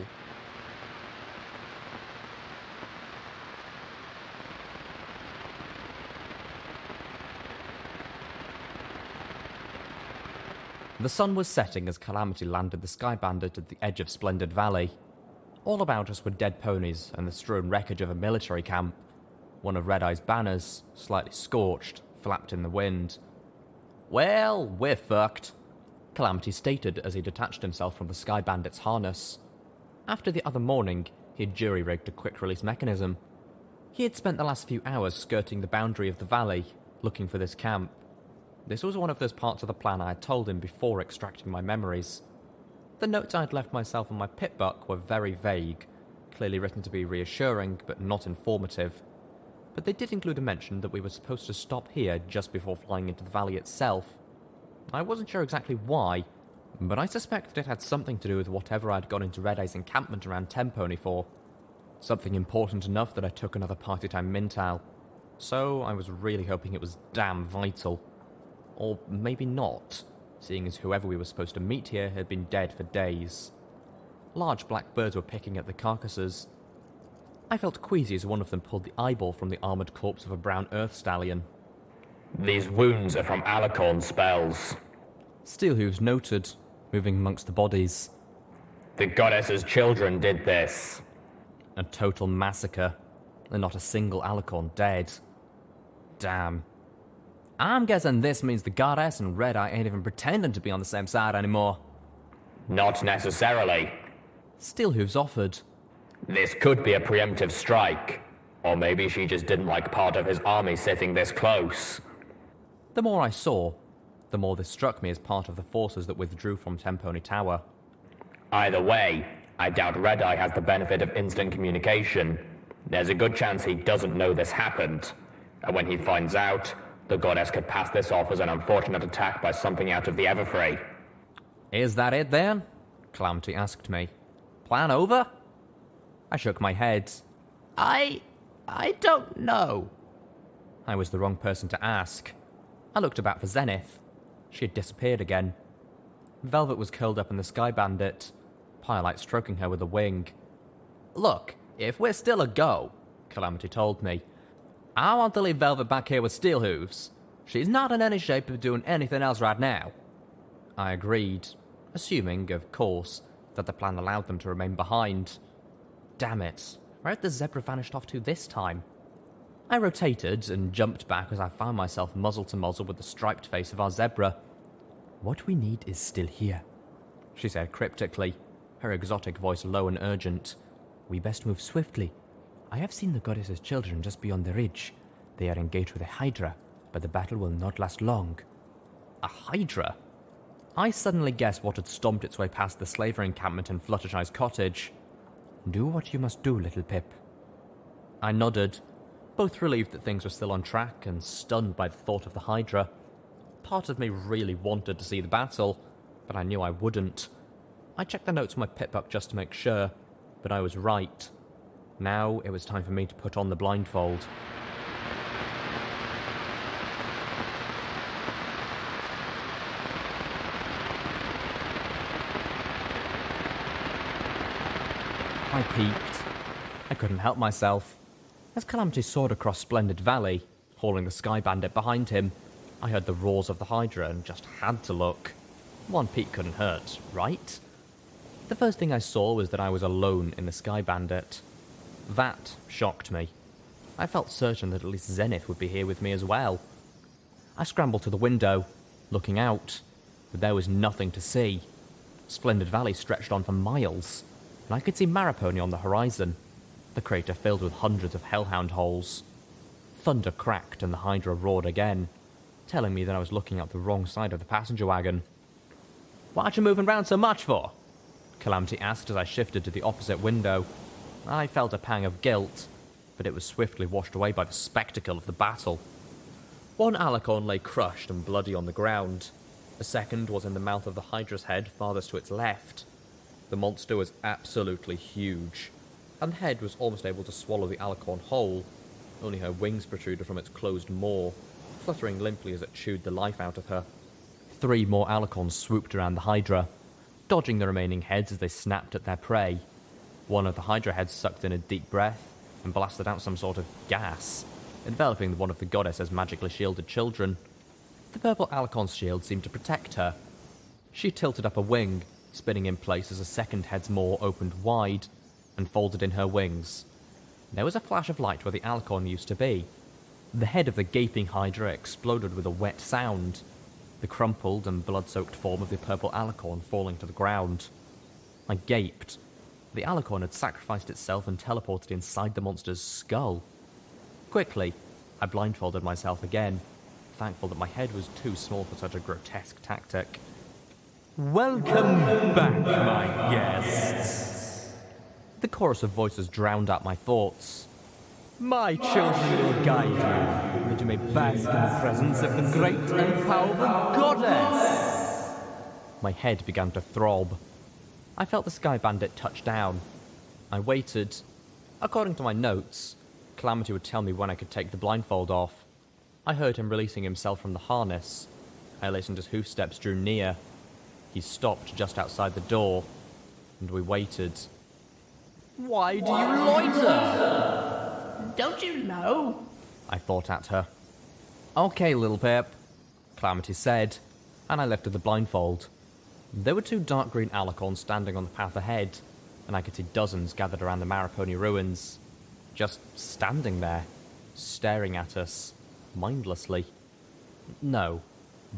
The sun was setting as Calamity landed the Sky Bandit at the edge of Splendid Valley. All about us were dead ponies and the strewn wreckage of a military camp. One of Red Eye's banners, slightly scorched, flapped in the wind. Well, we're fucked, Calamity stated as he detached himself from the Sky Bandit's harness. After the other morning, he had jury-rigged a quick-release mechanism. He had spent the last few hours skirting the boundary of the valley, looking for this camp. This was one of those parts of the plan I had told him before extracting my memories. The notes I had left myself on my pitbuck were very vague, clearly written to be reassuring but not informative. But they did include a mention that we were supposed to stop here just before flying into the valley itself. I wasn't sure exactly why, but I suspected it had something to do with whatever I'd gone into Red Eye's encampment around Tempony for. Something important enough that I took another party time Mintal. So I was really hoping it was damn vital. Or maybe not, seeing as whoever we were supposed to meet here had been dead for days. Large black birds were picking at the carcasses. I felt queasy as one of them pulled the eyeball from the armoured corpse of a brown earth stallion. These wounds are from Alicorn spells. Steelhooves noted, moving amongst the bodies. The goddess's children did this. A total massacre, and not a single Alicorn dead. Damn. I'm guessing this means the goddess and Red Eye ain't even pretending to be on the same side anymore. Not necessarily. Steelhooves offered. This could be a preemptive strike. Or maybe she just didn't like part of his army sitting this close. The more I saw, the more this struck me as part of the forces that withdrew from Tempony Tower. Either way, I doubt Red Eye has the benefit of instant communication. There's a good chance he doesn't know this happened. And when he finds out, the goddess could pass this off as an unfortunate attack by something out of the Everfree. Is that it then? Calamity asked me. Plan over? I shook my head. I don't know. I was the wrong person to ask. I looked about for Zenith. She had disappeared again. Velvet was curled up in the Sky Bandit, Firelight stroking her with a wing. Look, if we're still a go, Calamity told me, I want to leave Velvet back here with Steelhooves. She's not in any shape of doing anything else right now. I agreed, assuming, of course, that the plan allowed them to remain behind. Damn it, where had the zebra vanished off to this time? I rotated and jumped back as I found myself muzzle to muzzle with the striped face of our zebra. What we need is still here, she said cryptically, her exotic voice low and urgent. We best move swiftly. I have seen the goddess's children just beyond the ridge. They are engaged with a Hydra, but the battle will not last long. A Hydra? I suddenly guessed what had stomped its way past the slaver encampment in Fluttershy's cottage. Do what you must do, Littlepip. I nodded, both relieved that things were still on track and stunned by the thought of the Hydra. Part of me really wanted to see the battle, but I knew I wouldn't. I checked the notes on my pip-up just to make sure, but I was right. Now it was time for me to put on the blindfold. I peeked. I couldn't help myself. As Calamity soared across Splendid Valley, hauling the Sky Bandit behind him, I heard the roars of the Hydra and just had to look. One peek couldn't hurt, right? The first thing I saw was that I was alone in the Sky Bandit. That shocked me. I felt certain that at least Zenith would be here with me as well. I scrambled to the window, looking out, but there was nothing to see. Splendid Valley stretched on for miles, and I could see Maripony on the horizon, the crater filled with hundreds of hellhound holes. Thunder cracked and the Hydra roared again, telling me that I was looking out the wrong side of the passenger wagon. "What are you moving round so much for?" Calamity asked as I shifted to the opposite window. I felt a pang of guilt, but it was swiftly washed away by the spectacle of the battle. One Alicorn lay crushed and bloody on the ground. A second was in the mouth of the Hydra's head farthest to its left. The monster was absolutely huge, and the head was almost able to swallow the Alicorn whole. Only her wings protruded from its closed maw, fluttering limply as it chewed the life out of her. 3 more Alicorns swooped around the Hydra, dodging the remaining heads as they snapped at their prey. One of the Hydra heads sucked in a deep breath and blasted out some sort of gas, enveloping one of the goddess's magically shielded children. The purple Alicorn's shield seemed to protect her. She tilted up a wing, spinning in place as a second head's maw opened wide and folded in her wings. There was a flash of light where the Alicorn used to be. The head of the gaping Hydra exploded with a wet sound, the crumpled and blood-soaked form of the purple Alicorn falling to the ground. I gaped. The Alicorn had sacrificed itself and teleported inside the monster's skull. Quickly, I blindfolded myself again, thankful that my head was too small for such a grotesque tactic. "Welcome back, my guests." The chorus of voices drowned out my thoughts. "My children will guide you, that you may bask in the presence of the great and powerful goddess." My head began to throb. I felt the Sky Bandit touch down. I waited. According to my notes, Calamity would tell me when I could take the blindfold off. I heard him releasing himself from the harness. I listened as hoofsteps drew near. He stopped just outside the door, and we waited. "Why do you loiter?" Don't you know? I thought at her. "Okay, Littlepip," Calamity said, and I lifted the blindfold. There were 2 dark green Alicorns standing on the path ahead, and I could see dozens gathered around the Maripony ruins. Just standing there, staring at us, mindlessly. No,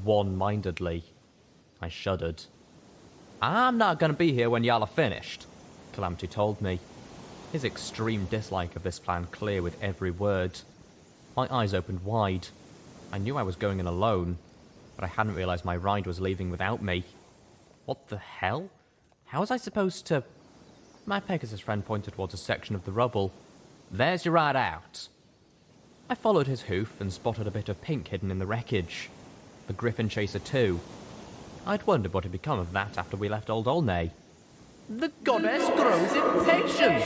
one-mindedly. I shuddered. "I'm not going to be here when y'all are finished," Calamity told me, his extreme dislike of this plan clear with every word. My eyes opened wide. I knew I was going in alone, but I hadn't realized my ride was leaving without me. What the hell? How was I supposed to... My Pegasus friend pointed towards a section of the rubble. "There's your ride out." I followed his hoof and spotted a bit of pink hidden in the wreckage. The Griffin Chaser too. I'd wondered what had become of that after we left Old Olney. The goddess grows impatient.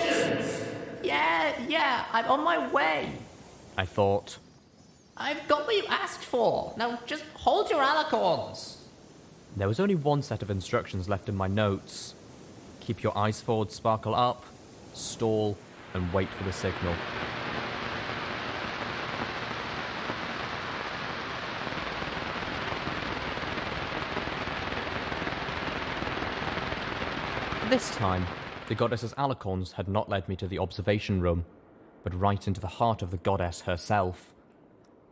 Yeah, I'm on my way. I thought. I've got what you asked for. Now just hold your alicorns. There was only one set of instructions left in my notes. Keep your eyes forward, sparkle up, stall, and wait for the signal. This time, the goddess's alicorns had not led me to the observation room, but right into the heart of the goddess herself.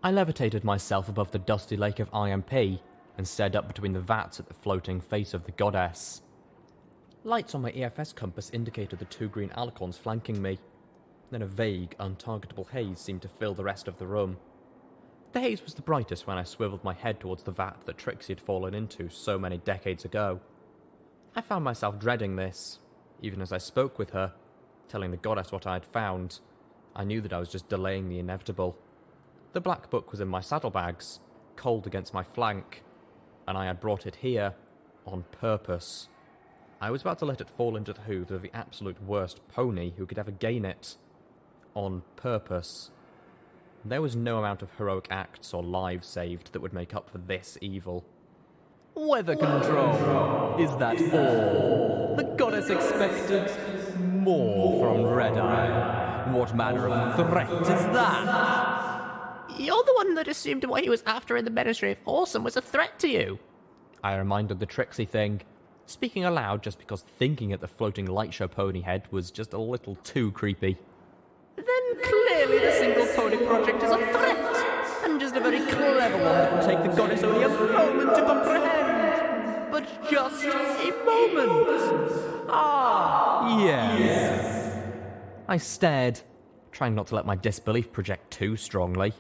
I levitated myself above the dusty lake of IMP and stared up between the vats at the floating face of the goddess. Lights on my EFS compass indicated the 2 green alicorns flanking me. Then a vague, untargetable haze seemed to fill the rest of the room. The haze was the brightest when I swiveled my head towards the vat that Trixie had fallen into so many decades ago. I found myself dreading this. Even as I spoke with her, telling the goddess what I had found, I knew that I was just delaying the inevitable. The black book was in my saddlebags, cold against my flank, and I had brought it here on purpose. I was about to let it fall into the hooves of the absolute worst pony who could ever gain it. On purpose. There was no amount of heroic acts or lives saved that would make up for this evil. Weather control! Is that all? The goddess expected more from Red-Eye. What manner of threat is that? You're the one that assumed what he was after in the Ministry of Awesome was a threat to you. I reminded the Trixie thing, speaking aloud just because thinking at the floating light show pony head was just a little too creepy. Then clearly the single pony project is a threat, and just a very clever one that will take the goddess only a moment to comprehend. But just a moment. Ah, Yes. I stared, trying not to let my disbelief project too strongly.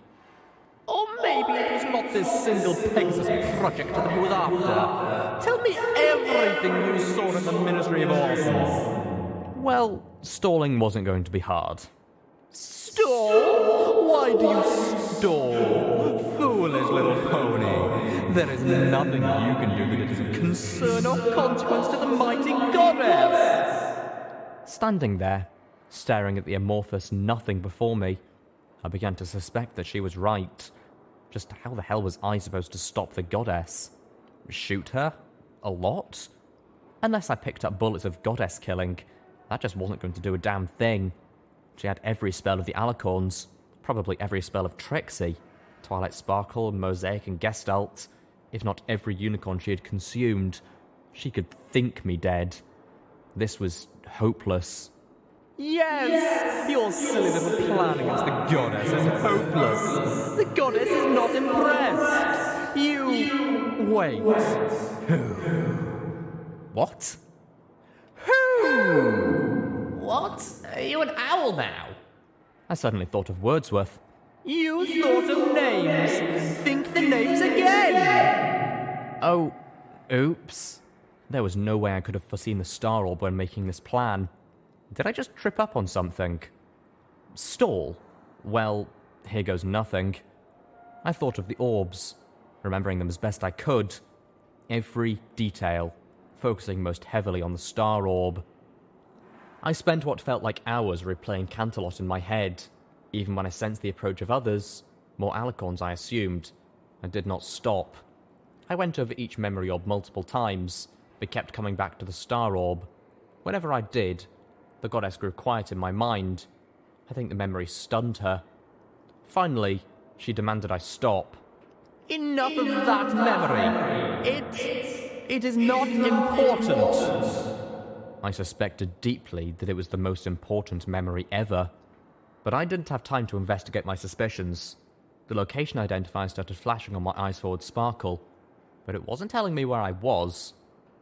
Or maybe it was not this single Pegasus project that he was after. Tell me everything you saw in the Ministry of Awesome. Well, stalling wasn't going to be hard. Stall? Why do you stall? Foolish little pony. There is nothing you can do that is of concern or consequence to the mighty goddess. Standing there, staring at the amorphous nothing before me, I began to suspect that she was right. Just how the hell was I supposed to stop the goddess? Shoot her? A lot? Unless I picked up bullets of goddess killing, that just wasn't going to do a damn thing. She had every spell of the Alicorns, probably every spell of Trixie, Twilight Sparkle, Mosaic and Gestalt, if not every unicorn she had consumed. She could think me dead. This was hopeless. Yes! Your silly little plan against the goddess is hopeless. The goddess is not impressed. You... Wait. What? What? Are you an owl now? I suddenly thought of Wordsworth. You thought of names. Think the names again. Oh, oops. There was no way I could have foreseen the star orb when making this plan. Did I just trip up on something? Stall? Well, here goes nothing. I thought of the orbs, remembering them as best I could. Every detail, focusing most heavily on the star orb. I spent what felt like hours replaying Canterlot in my head. Even when I sensed the approach of others, more Alicorns I assumed, and did not stop. I went over each memory orb multiple times, but kept coming back to the star orb. Whenever I did, the goddess grew quiet in my mind. I think the memory stunned her. Finally, she demanded I stop. Enough of that memory. It is not important. I suspected deeply that it was the most important memory ever. But I didn't have time to investigate my suspicions. The location identifier started flashing on my eyes forward sparkle, but it wasn't telling me where I was.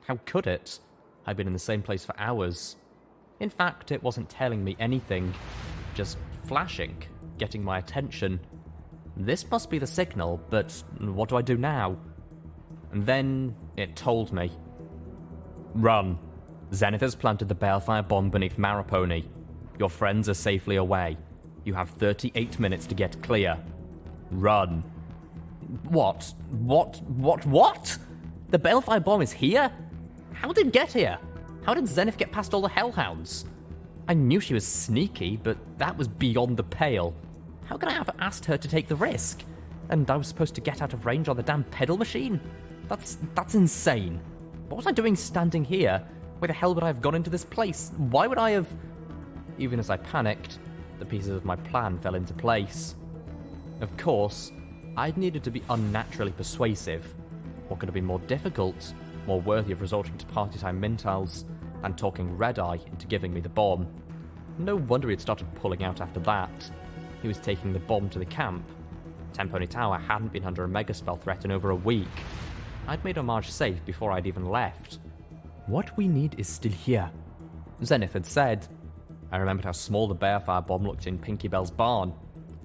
How could it? I'd been in the same place for hours. In fact, it wasn't telling me anything, just flashing, getting my attention. This must be the signal, but what do I do now? And then it told me. Run. Zenith has planted the balefire bomb beneath Maripony. Your friends are safely away. You have 38 minutes to get clear. Run. What? The balefire bomb is here? How did it get here? How did Zenith get past all the hellhounds? I knew she was sneaky, but that was beyond the pale. How could I have asked her to take the risk? And I was supposed to get out of range on the damn pedal machine? That's insane. What was I doing standing here? Why the hell would I have gone into this place? Why would I have... Even as I panicked, the pieces of my plan fell into place. Of course, I'd needed to be unnaturally persuasive. What could have been more difficult, more worthy of resorting to party time mintals, than talking Red-Eye into giving me the bomb? No wonder he'd started pulling out after that. He was taking the bomb to the camp. Tenpony Tower hadn't been under a megaspell threat in over a week. I'd made Homage safe before I'd even left. What we need is still here, Zenith had said. I remembered how small the balefire bomb looked in Pinky Bell's barn.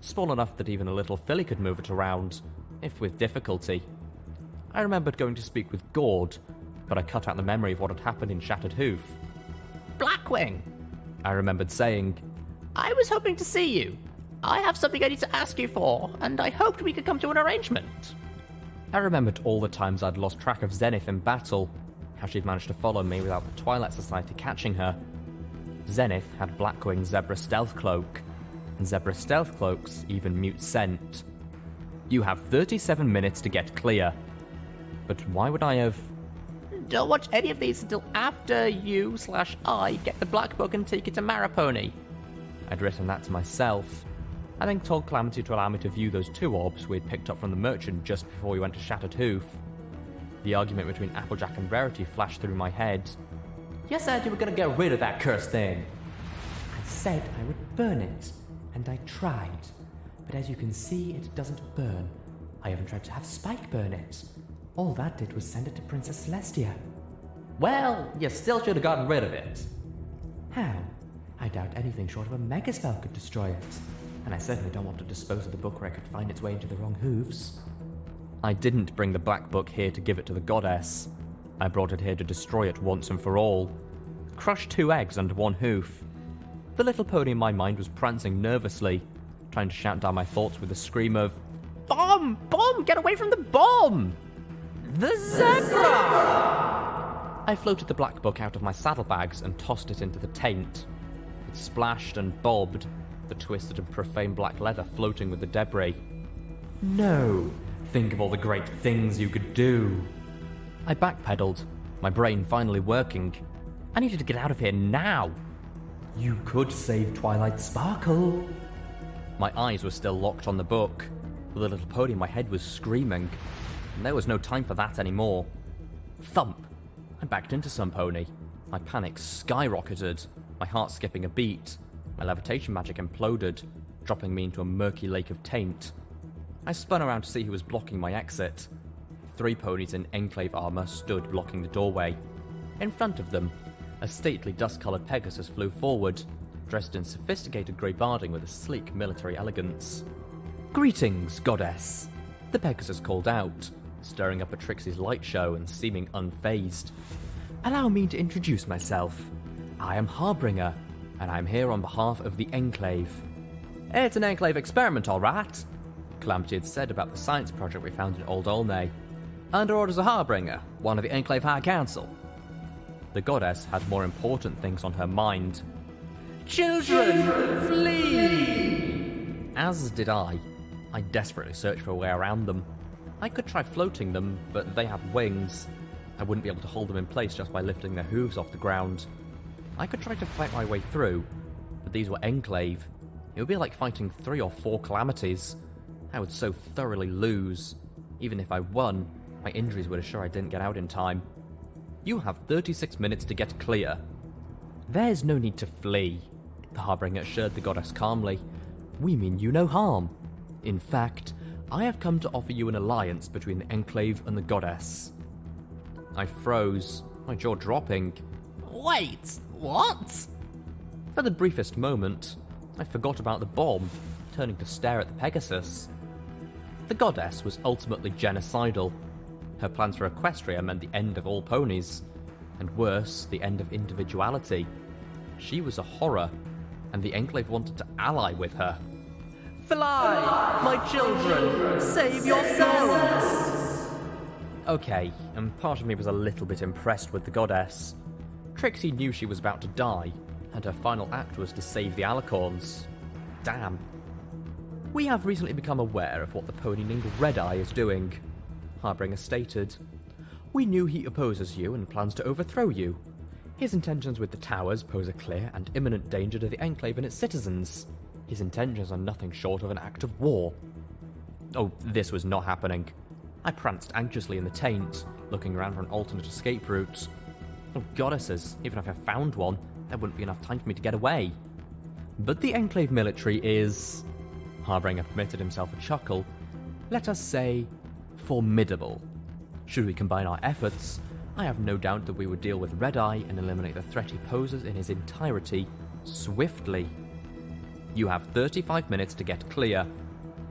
small enough that even a little filly could move it around, if with difficulty. I remembered going to speak with Gord, but I cut out the memory of what had happened in Shattered Hoof. Blackwing, I remembered saying, I was hoping to see you. I have something I need to ask you for, and I hoped we could come to an arrangement. I remembered all the times I'd lost track of Zenith in battle, how she'd managed to follow me without the Twilight Society catching her. Zenith had Blackwing's Zebra Stealth Cloak, and Zebra Stealth Cloaks even mute scent. You have 37 minutes to get clear. But why would I have... Don't watch any of these until after you/I get the Black Book and take it to Maripony. I'd written that to myself. I then told Calamity to allow me to view those 2 orbs we'd picked up from the merchant just before we went to Shattered Hoof. The argument between Applejack and Rarity flashed through my head. You said you were going to get rid of that cursed thing. I said I would burn it, and I tried. But as you can see, it doesn't burn. I even tried to have Spike burn it. All that did was send it to Princess Celestia. Well, you still should have gotten rid of it. How? I doubt anything short of a megaspell could destroy it. And I certainly don't want to dispose of the book where it could find its way into the wrong hooves. I didn't bring the Black Book here to give it to the goddess. I brought it here to destroy it once and for all. Crush 2 eggs under 1 hoof. The little pony in my mind was prancing nervously, trying to shout down my thoughts with a scream of, Bomb! Bomb! Get away from the bomb! The zebra! I floated the Black Book out of my saddlebags and tossed it into the taint. It splashed and bobbed, the twisted and profane black leather floating with the debris. No! Think of all the great things you could do. I backpedaled, my brain finally working. I needed to get out of here now. You could save Twilight Sparkle. My eyes were still locked on the book. The little pony in my head was screaming, and there was no time for that anymore. Thump! I backed into some pony. My panic skyrocketed, my heart skipping a beat. My levitation magic imploded, dropping me into a murky lake of taint. I spun around to see who was blocking my exit. 3 ponies in Enclave armor stood blocking the doorway. In front of them, a stately dust-coloured Pegasus flew forward, dressed in sophisticated grey barding with a sleek military elegance. "Greetings, goddess," the Pegasus called out, stirring up a Trixie's light show and seeming unfazed. "Allow me to introduce myself. I am Harbinger, and I'm here on behalf of the Enclave." "It's an Enclave experiment, all right," Calamity had said about the science project we found in Old Olney. "Under orders of Harbinger, one of the Enclave High Council." The goddess had more important things on her mind. "Children, flee!" As did I. I desperately searched for a way around them. I could try floating them, but they have wings. I wouldn't be able to hold them in place just by lifting their hooves off the ground. I could try to fight my way through, but these were Enclave. It would be like fighting 3 or 4 calamities. I would so thoroughly lose. Even if I won, my injuries would assure I didn't get out in time. "You have 36 minutes to get clear." "There's no need to flee," the Harbinger assured the goddess calmly. "We mean you no harm. In fact, I have come to offer you an alliance between the Enclave and the goddess." I froze, my jaw dropping. Wait, what? For the briefest moment, I forgot about the bomb, turning to stare at the Pegasus. The goddess was ultimately genocidal. Her plans for Equestria meant the end of all ponies, and worse, the end of individuality. She was a horror, and the Enclave wanted to ally with her. Fly, my children, save yourselves! Okay, and part of me was a little bit impressed with the goddess. Trixie knew she was about to die, and her final act was to save the Alicorns. Damn. "We have recently become aware of what the pony named Red Eye is doing," Harbinger stated. "We knew he opposes you and plans to overthrow you. His intentions with the towers pose a clear and imminent danger to the Enclave and its citizens. His intentions are nothing short of an act of war." Oh, this was not happening. I pranced anxiously in the taint, looking around for an alternate escape route. Oh, goddesses, even if I found one, there wouldn't be enough time for me to get away. "But the Enclave military is..." Harbinger permitted himself a chuckle. "Let us say, formidable. Should we combine our efforts, I have no doubt that we would deal with Red Eye and eliminate the threat he poses in his entirety, swiftly." You have 35 minutes to get clear.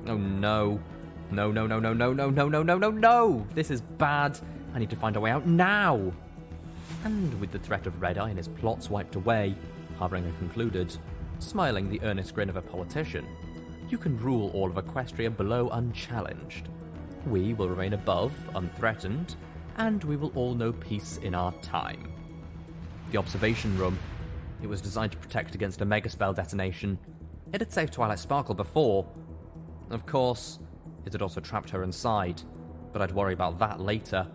Oh no. No, no, no, no, no, no, no, no, no, no, no! This is bad. I need to find a way out now! And with the threat of Red Eye and his plots wiped away, Harbinger concluded, smiling the earnest grin of a politician, you can rule all of Equestria below unchallenged. We will remain above, unthreatened, and we will all know peace in our time. The observation room. It was designed to protect against a megaspell detonation. It had saved Twilight Sparkle before. Of course, it had also trapped her inside, but I'd worry about that later.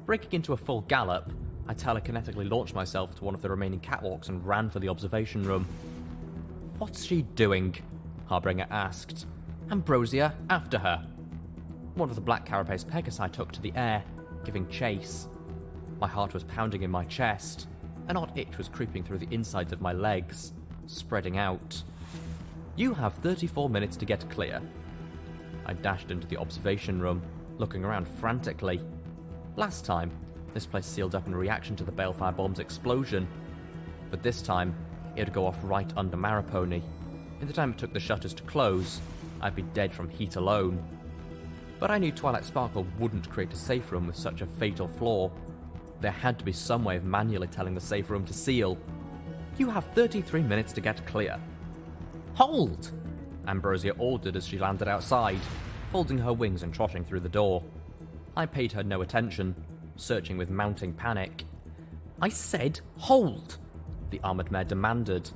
Breaking into a full gallop, I telekinetically launched myself to one of the remaining catwalks and ran for the observation room. What's she doing? Harbinger asked. Ambrosia, after her. One of the black carapace Pegasi took to the air, giving chase. My heart was pounding in my chest. An odd itch was creeping through the insides of my legs, spreading out. You have 34 minutes to get clear. I dashed into the observation room, looking around frantically. Last time, this place sealed up in reaction to the balefire bomb's explosion. But this time, it'd go off right under Maripony. In the time it took the shutters to close, I'd be dead from heat alone. But I knew Twilight Sparkle wouldn't create a safe room with such a fatal flaw. There had to be some way of manually telling the safe room to seal. You have 33 minutes to get clear. Hold! Ambrosia ordered as she landed outside, folding her wings and trotting through the door. I paid her no attention, searching with mounting panic. I said, hold! The armoured mare demanded.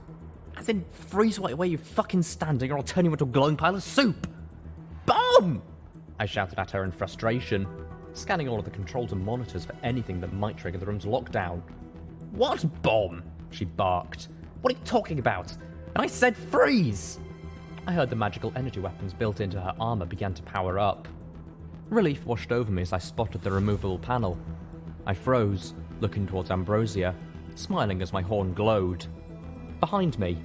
As in, freeze right where you're fucking standing or I'll turn you into a glowing pile of soup! Bomb! I shouted at her in frustration, scanning all of the controls and monitors for anything that might trigger the room's lockdown. What bomb? She barked. What are you talking about? And I said freeze! I heard the magical energy weapons built into her armour began to power up. Relief washed over me as I spotted the removable panel. I froze, looking towards Ambrosia, smiling as my horn glowed. Behind me,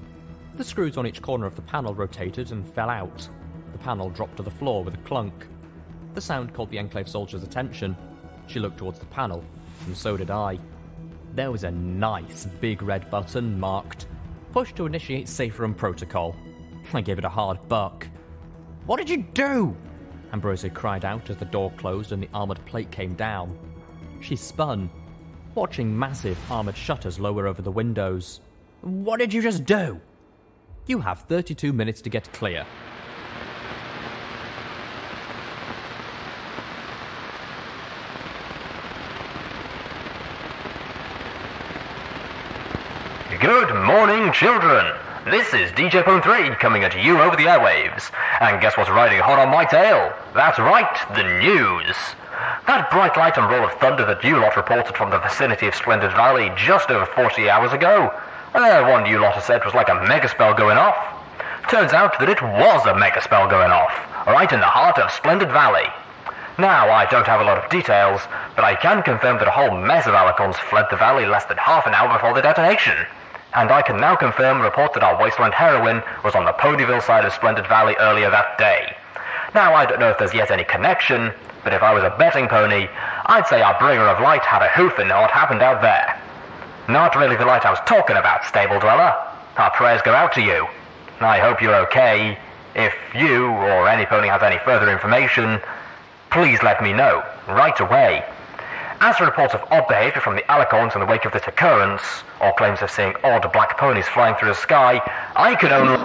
the screws on each corner of the panel rotated and fell out. The panel dropped to the floor with a clunk. The sound called the Enclave soldier's attention. She looked towards the panel, and so did I. There was a nice big red button marked Push to initiate safe room protocol. I gave it a hard buck. What did you do? Ambrosia cried out as the door closed and the armoured plate came down. She spun, watching massive armoured shutters lower over the windows. What did you just do? You have 32 minutes to get clear. Good morning, children. This is DJ Pone 3 coming at you over the airwaves. And guess what's riding hot on my tail? That's right, the news. That bright light and roll of thunder that you lot reported from the vicinity of Splendid Valley just over 40 hours ago. One you lot has said was like a megaspell going off. Turns out that it was a megaspell going off, right in the heart of Splendid Valley. Now, I don't have a lot of details, but I can confirm that a whole mess of Alicons fled the valley less than half an hour before the detonation. And I can now confirm and report that our Wasteland heroine was on the Ponyville side of Splendid Valley earlier that day. Now, I don't know if there's yet any connection, but if I was a betting pony, I'd say our bringer of light had a hoof in what happened out there. Not really the light I was talking about, Stable Dweller. Our prayers go out to you. I hope you're okay. If you, or any pony, has any further information, please let me know, right away. As for reports of odd behaviour from the Alicons in the wake of this occurrence, or claims of seeing odd black ponies flying through the sky, I could only...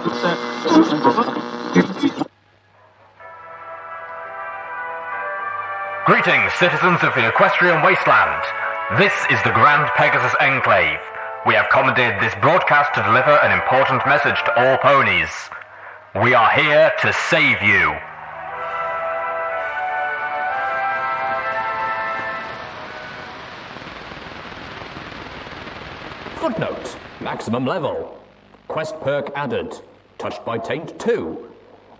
Greetings, citizens of the Equestrian Wasteland. This is the Grand Pegasus Enclave. We have commandeered this broadcast to deliver an important message to all ponies. We are here to save you. Footnote: maximum level. Quest perk added. Touched by taint 2.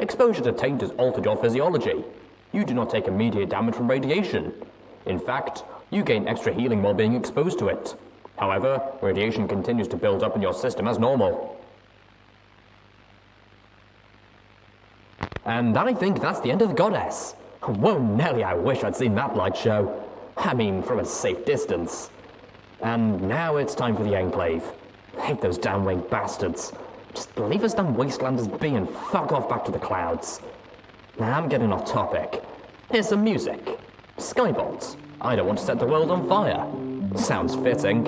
Exposure to taint has altered your physiology. You do not take immediate damage from radiation. In fact, you gain extra healing while being exposed to it. However, radiation continues to build up in your system as normal. And I think that's the end of the goddess. Whoa, Nelly, I wish I'd seen that light show. I mean, from a safe distance. And now it's time for the Enclave. I hate those downwing bastards. Just leave us damn wastelanders be and fuck off back to the clouds. Now I'm getting off topic. Here's some music. Skybolt. I don't want to set the world on fire. Sounds fitting.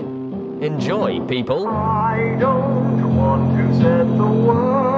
Enjoy, people. I don't want to set the world